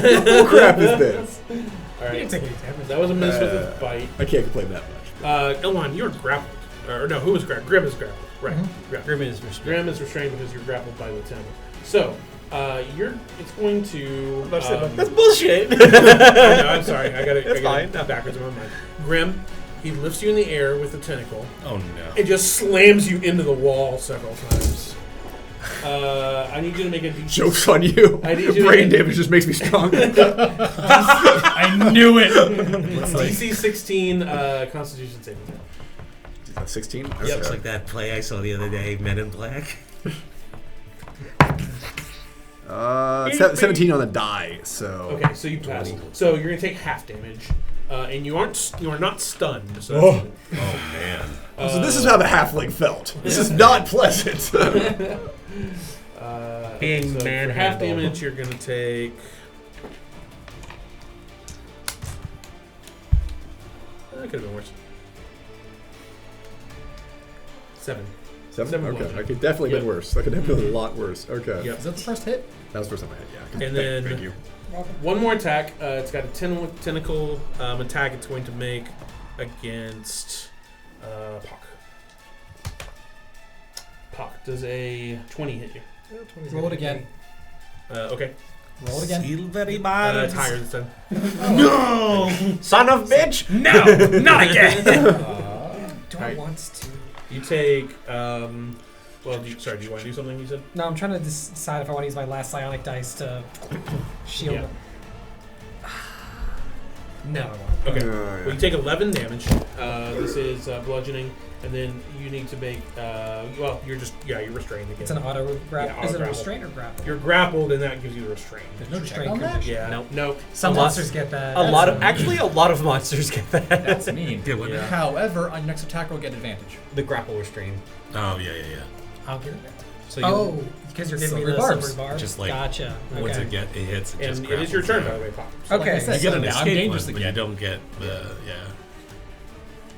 Speaker 3: What bull crap is this?
Speaker 1: All
Speaker 6: You
Speaker 1: right.
Speaker 6: can take any damage.
Speaker 1: That was a miss with its bite.
Speaker 3: I can't complain that much.
Speaker 1: Elwan, you're grappled. Or no, who was grappled? Grim is grappled. Right. Grappled.
Speaker 5: Grim is restrained.
Speaker 1: Grim is restrained because you're grappled by the tentacle. So, it's going to.
Speaker 7: That's bullshit.
Speaker 1: I know, I'm sorry. I got it
Speaker 7: fine.
Speaker 1: backwards in my mind. Grim, he lifts you in the air with the tentacle.
Speaker 2: Oh no.
Speaker 1: It just slams you into the wall several times. I need you to make a D6.
Speaker 3: Joke's on you.
Speaker 1: I need you to
Speaker 3: Brain
Speaker 1: make-
Speaker 3: damage just makes me stronger.
Speaker 4: I knew it.
Speaker 1: DC 16 Constitution saving throw.
Speaker 3: 16?
Speaker 1: Yep.
Speaker 2: Looks like that play I saw the other day, Men in Black.
Speaker 3: 17 on the die, so...
Speaker 1: Okay, so you pass.
Speaker 3: 20.
Speaker 1: So you're gonna take half damage, and you are not stunned. So
Speaker 3: Oh.
Speaker 2: Man.
Speaker 3: So this is how the halfling felt. This is not pleasant.
Speaker 5: Being
Speaker 1: so for half
Speaker 5: manhandled.
Speaker 1: damage, you're gonna take. That could have been worse. 7.
Speaker 3: 7?
Speaker 1: Seven
Speaker 3: Okay,
Speaker 1: bludgeoning.
Speaker 3: I could definitely been
Speaker 1: Yep.
Speaker 3: worse. That could have been a lot worse. Okay.
Speaker 1: Yep.
Speaker 4: Is that the first hit?
Speaker 3: That was the first time I hit, yeah.
Speaker 1: And then
Speaker 3: Thank you.
Speaker 1: one more attack. It's got a tentacle attack. It's going to make against Pock. Pock, does a 20 hit you?
Speaker 4: Roll it again.
Speaker 1: Okay.
Speaker 4: Roll it again.
Speaker 2: Silvery
Speaker 1: It's
Speaker 2: Mars.
Speaker 1: higher this time.
Speaker 2: No!
Speaker 5: Son of bitch!
Speaker 2: No! Not again!
Speaker 6: Do I
Speaker 1: Alright.
Speaker 6: want to?
Speaker 1: You take. Well, do you want to do something? You said.
Speaker 6: No, I'm trying to decide if I want to use my last psionic dice to shield
Speaker 1: Yeah.
Speaker 6: him. No, I won't.
Speaker 1: Okay.
Speaker 3: Yeah.
Speaker 1: Well, you take 11 damage. This is bludgeoning, and then you need to make. Well, you're restrained again.
Speaker 6: It's an auto grapple.
Speaker 1: Yeah,
Speaker 6: Is it a
Speaker 1: auto-grapple.
Speaker 6: restraint or grapple?
Speaker 1: You're grappled, and that gives you the restraint.
Speaker 4: There's no check
Speaker 6: Restraint
Speaker 4: on that?
Speaker 6: condition.
Speaker 1: Yeah.
Speaker 5: Nope.
Speaker 6: Some
Speaker 5: A lot-
Speaker 6: monsters get that.
Speaker 5: A lot of
Speaker 6: That's-
Speaker 5: actually a lot of monsters get that.
Speaker 4: That's mean.
Speaker 2: Yeah, what?
Speaker 1: Yeah.
Speaker 4: However, on your next attack, we'll get advantage.
Speaker 5: The grapple restraint.
Speaker 2: Oh, yeah.
Speaker 6: I'll get it.
Speaker 5: So you,
Speaker 6: Oh, because you're giving me
Speaker 4: Silver
Speaker 6: the
Speaker 4: barbs.
Speaker 6: silver barbs.
Speaker 2: Just like
Speaker 6: Gotcha.
Speaker 2: Once
Speaker 6: Okay.
Speaker 2: it hits, it
Speaker 1: And
Speaker 2: just
Speaker 1: it is your turn, by the
Speaker 2: way.
Speaker 1: way, Pop.
Speaker 6: Okay.
Speaker 4: Like I said,
Speaker 2: You get an
Speaker 4: now I'm
Speaker 2: escape
Speaker 4: dangerous
Speaker 2: one, but you
Speaker 4: again.
Speaker 2: don't get the,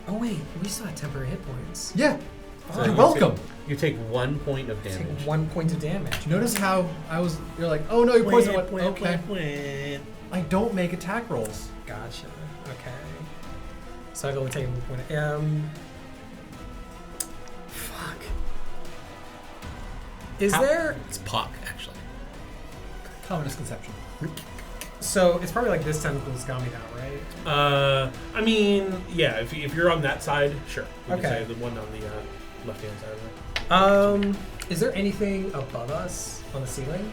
Speaker 6: Oh wait, we still have temporary hit points.
Speaker 4: Yeah.
Speaker 1: So
Speaker 4: You're
Speaker 1: you
Speaker 4: welcome.
Speaker 5: you take 1 point of
Speaker 6: Take
Speaker 5: damage.
Speaker 6: 1 point of damage.
Speaker 4: Notice how I was. You're like, oh no, you're poisoned. I went, okay.
Speaker 2: Okay.
Speaker 4: I don't make attack rolls.
Speaker 6: Gotcha. Okay. So I've only taken 1 point. Fuck. Is there?
Speaker 2: It's Pock, actually.
Speaker 4: Common misconception.
Speaker 6: So it's probably like this tentacle's got me now, right?
Speaker 1: I mean, yeah. If you're on that side, sure. We can
Speaker 6: Okay.
Speaker 1: say the one on the left-hand side of it.
Speaker 6: Is there anything above us on the ceiling?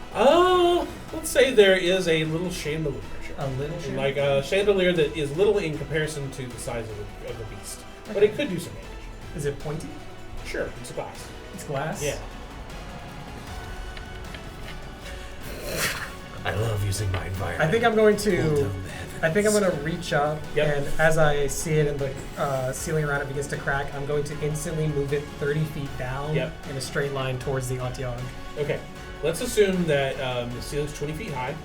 Speaker 1: Let's say there is a little chandelier. Sure.
Speaker 6: A little chandelier?
Speaker 1: Like a chandelier that is little in comparison to the size of the beast, but it could do some damage.
Speaker 6: Is it pointy?
Speaker 1: Sure, it's a glass.
Speaker 6: It's glass.
Speaker 1: Yeah.
Speaker 5: I love using my environment.
Speaker 6: I think I'm going
Speaker 2: Pull
Speaker 6: to.
Speaker 2: down the
Speaker 6: I think I'm
Speaker 2: heavens.
Speaker 6: going to reach up,
Speaker 1: Yep.
Speaker 6: and as I see it and the ceiling around it begins to crack, I'm going to instantly move it 30 feet down
Speaker 1: Yep.
Speaker 6: in a straight line towards the Otyong.
Speaker 1: Okay. Let's assume that the ceiling's 20 feet high.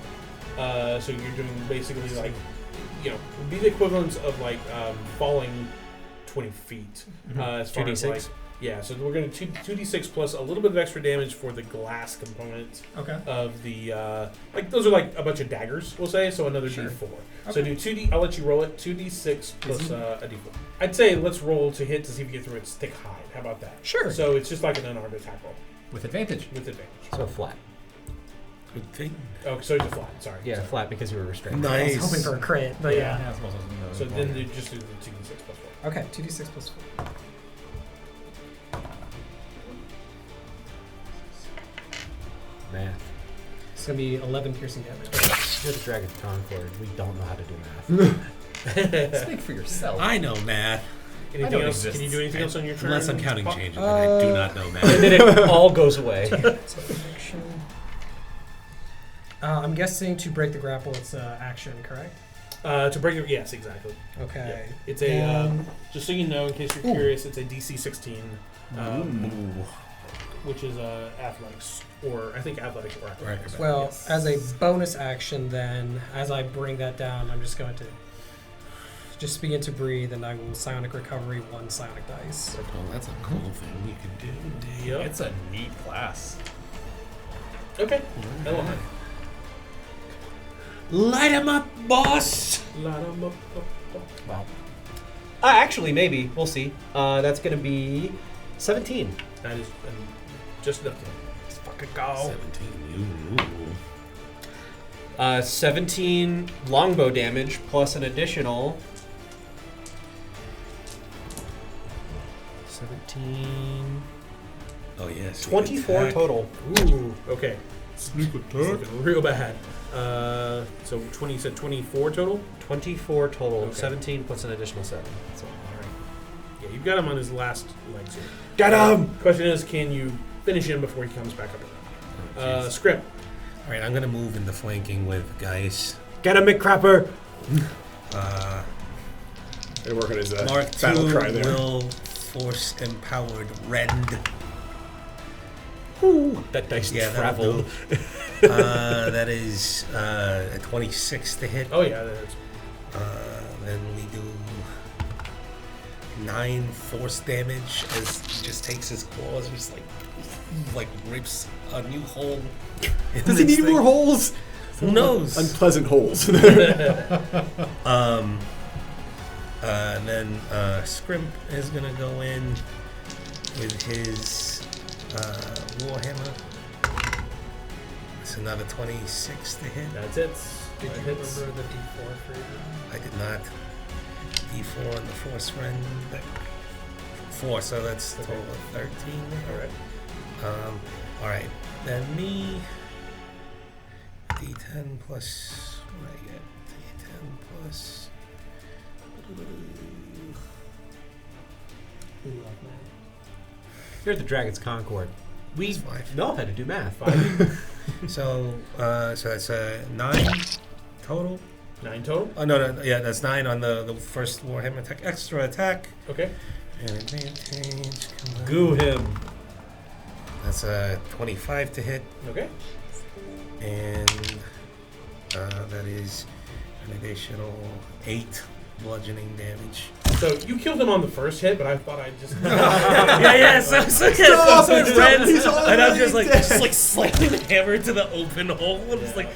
Speaker 1: So you're doing basically like, would be the equivalent of like falling 20 feet. As far as
Speaker 5: 2d6?
Speaker 1: like, yeah. So we're going to 2d6 plus a little bit of extra damage for the glass component
Speaker 6: Okay.
Speaker 1: of the like those are like a bunch of daggers, we'll say. So another
Speaker 6: Sure.
Speaker 1: d4. So
Speaker 6: Okay.
Speaker 1: do 2d. I'll let you roll it. 2d6 plus a d4. I'd say let's roll to hit to see if you get through its thick hide. How about that?
Speaker 6: Sure.
Speaker 1: So it's just like an unarmed attack roll
Speaker 4: With advantage.
Speaker 1: with advantage.
Speaker 5: So flat.
Speaker 2: Good thing.
Speaker 1: Oh, so it's a flat. Sorry.
Speaker 5: Yeah, flat because you were restrained.
Speaker 6: I
Speaker 2: Nice.
Speaker 6: was hoping for a crit, but yeah.
Speaker 4: I suppose I was
Speaker 1: So then you just do the 2d6 plus 4.
Speaker 6: Okay, 2d6 plus 4.
Speaker 5: Math.
Speaker 6: It's going to be 11 piercing damage.
Speaker 5: You're the Dragon Concord. We don't know how to do math.
Speaker 4: Speak for yourself.
Speaker 2: I know math.
Speaker 1: Anything
Speaker 4: know it
Speaker 1: else? Can
Speaker 4: exists.
Speaker 1: you do anything else on your turn?
Speaker 2: Unless I'm counting
Speaker 1: Pop?
Speaker 2: changes, and I do not know
Speaker 5: and
Speaker 2: math.
Speaker 5: then it all goes away.
Speaker 6: So action. I'm guessing to break the grapple, it's action, correct?
Speaker 1: To break it, yes, exactly.
Speaker 6: Okay.
Speaker 1: Yeah. It's a just so you know, in case you're
Speaker 6: Ooh.
Speaker 1: curious, it's a DC 16, which is athletics, or I think athletics or acrobatics.
Speaker 2: Right.
Speaker 6: Well,
Speaker 1: Yes.
Speaker 6: as a bonus action, then, as I bring that down, I'm just going to just begin to breathe, and I will psionic recovery 1 psionic dice.
Speaker 2: Oh, that's a cool thing you can do.
Speaker 1: Yep.
Speaker 4: It's a neat class.
Speaker 1: Okay. Hello.
Speaker 2: Light him up, boss!
Speaker 5: Wow. Actually, maybe. We'll see. That's going to be 17.
Speaker 1: That is just enough to
Speaker 5: Let's fucking go.
Speaker 2: 17.
Speaker 5: 17 longbow damage plus an additional 17
Speaker 2: Oh yes.
Speaker 7: 24
Speaker 2: attack.
Speaker 7: total.
Speaker 1: Ooh, okay. Sneak attack. Real bad. So 20. You said 24 total.
Speaker 7: 24 total.
Speaker 1: Okay.
Speaker 7: 17 plus an additional 7.
Speaker 1: So all right. Yeah, you've got him on his last legs here.
Speaker 7: Get him!
Speaker 1: Question is, can you finish him before he comes back up? Script.
Speaker 2: All right, I'm gonna move into flanking with Geis.
Speaker 7: Get him, McCrapper!
Speaker 3: And work on his
Speaker 2: Mark
Speaker 3: battle
Speaker 2: II
Speaker 3: cry there.
Speaker 2: will force empowered rend.
Speaker 7: Ooh, that dice
Speaker 2: Yeah,
Speaker 7: traveled.
Speaker 2: That is a 26 to hit.
Speaker 1: Oh yeah, that's
Speaker 2: Then we do 9 force damage as he just takes his claws and just like rips a new hole. in
Speaker 3: Does he
Speaker 2: this
Speaker 3: need
Speaker 2: thing.
Speaker 3: more holes?
Speaker 2: Who knows?
Speaker 3: Unpleasant holes.
Speaker 2: And then Scrimp is gonna go in with his Warhammer. It's another 26 to hit.
Speaker 1: that's it.
Speaker 6: Did you remember the D4 for you?
Speaker 2: I did not. D4 on the force rend. 4, so that's a total of 13.
Speaker 1: All right.
Speaker 2: Alright. Then me. D10 plus. What do I get? D10 plus.
Speaker 6: We love that.
Speaker 5: You're the Dragon's Concord. We
Speaker 2: It's 5.
Speaker 5: know how to do math.
Speaker 2: So that's 9 total.
Speaker 1: 9 total.
Speaker 2: Oh no, yeah, that's 9 on the first Warhammer attack. Extra attack
Speaker 1: Okay.
Speaker 2: and advantage. Come on.
Speaker 7: Goo him.
Speaker 2: That's 25 to hit,
Speaker 1: Okay.
Speaker 2: and that is an additional 8 bludgeoning damage.
Speaker 1: So you killed him on the first hit, but I thought I'd just.
Speaker 2: yeah. So
Speaker 3: Stop it, stop it, he's
Speaker 2: and I'm just
Speaker 3: already
Speaker 2: like slamming the hammer to the open hole. I'm just like,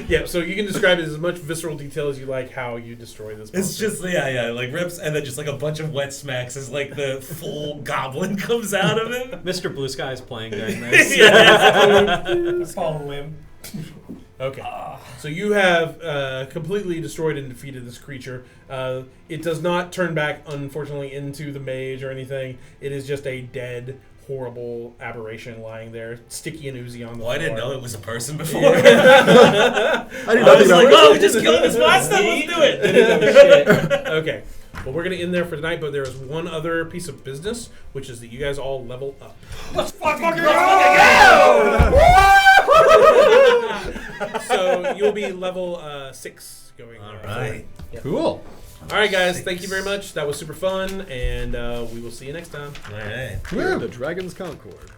Speaker 1: Yeah. So you can describe it as much visceral detail as you like. How you destroy this.
Speaker 2: it's
Speaker 1: monster.
Speaker 2: just like rips, and then just like a bunch of wet smacks as like the full goblin comes out of him.
Speaker 5: Mr. Blue Sky is playing during this.
Speaker 6: It's all limb.
Speaker 1: Okay. So you have completely destroyed and defeated this creature. It does not turn back, unfortunately, into the mage or anything. It is just a dead, horrible aberration lying there, sticky and oozy on the
Speaker 2: Well, I
Speaker 1: floor.
Speaker 2: didn't know it was a person before.
Speaker 3: I did
Speaker 2: I
Speaker 3: not
Speaker 2: was
Speaker 3: think
Speaker 2: like,
Speaker 3: that
Speaker 2: oh, we just killed this monster. Let's do it.
Speaker 1: Okay. Well, we're going to end there for tonight, but there is one other piece of business, which is that you guys all level up. So you'll be level 6 going
Speaker 2: All
Speaker 1: forward.
Speaker 2: right.
Speaker 4: Cool.
Speaker 1: All right, guys. Thank you very much. That was super fun, and we will see you next time.
Speaker 2: All right.
Speaker 3: We're the Dragon's Concord.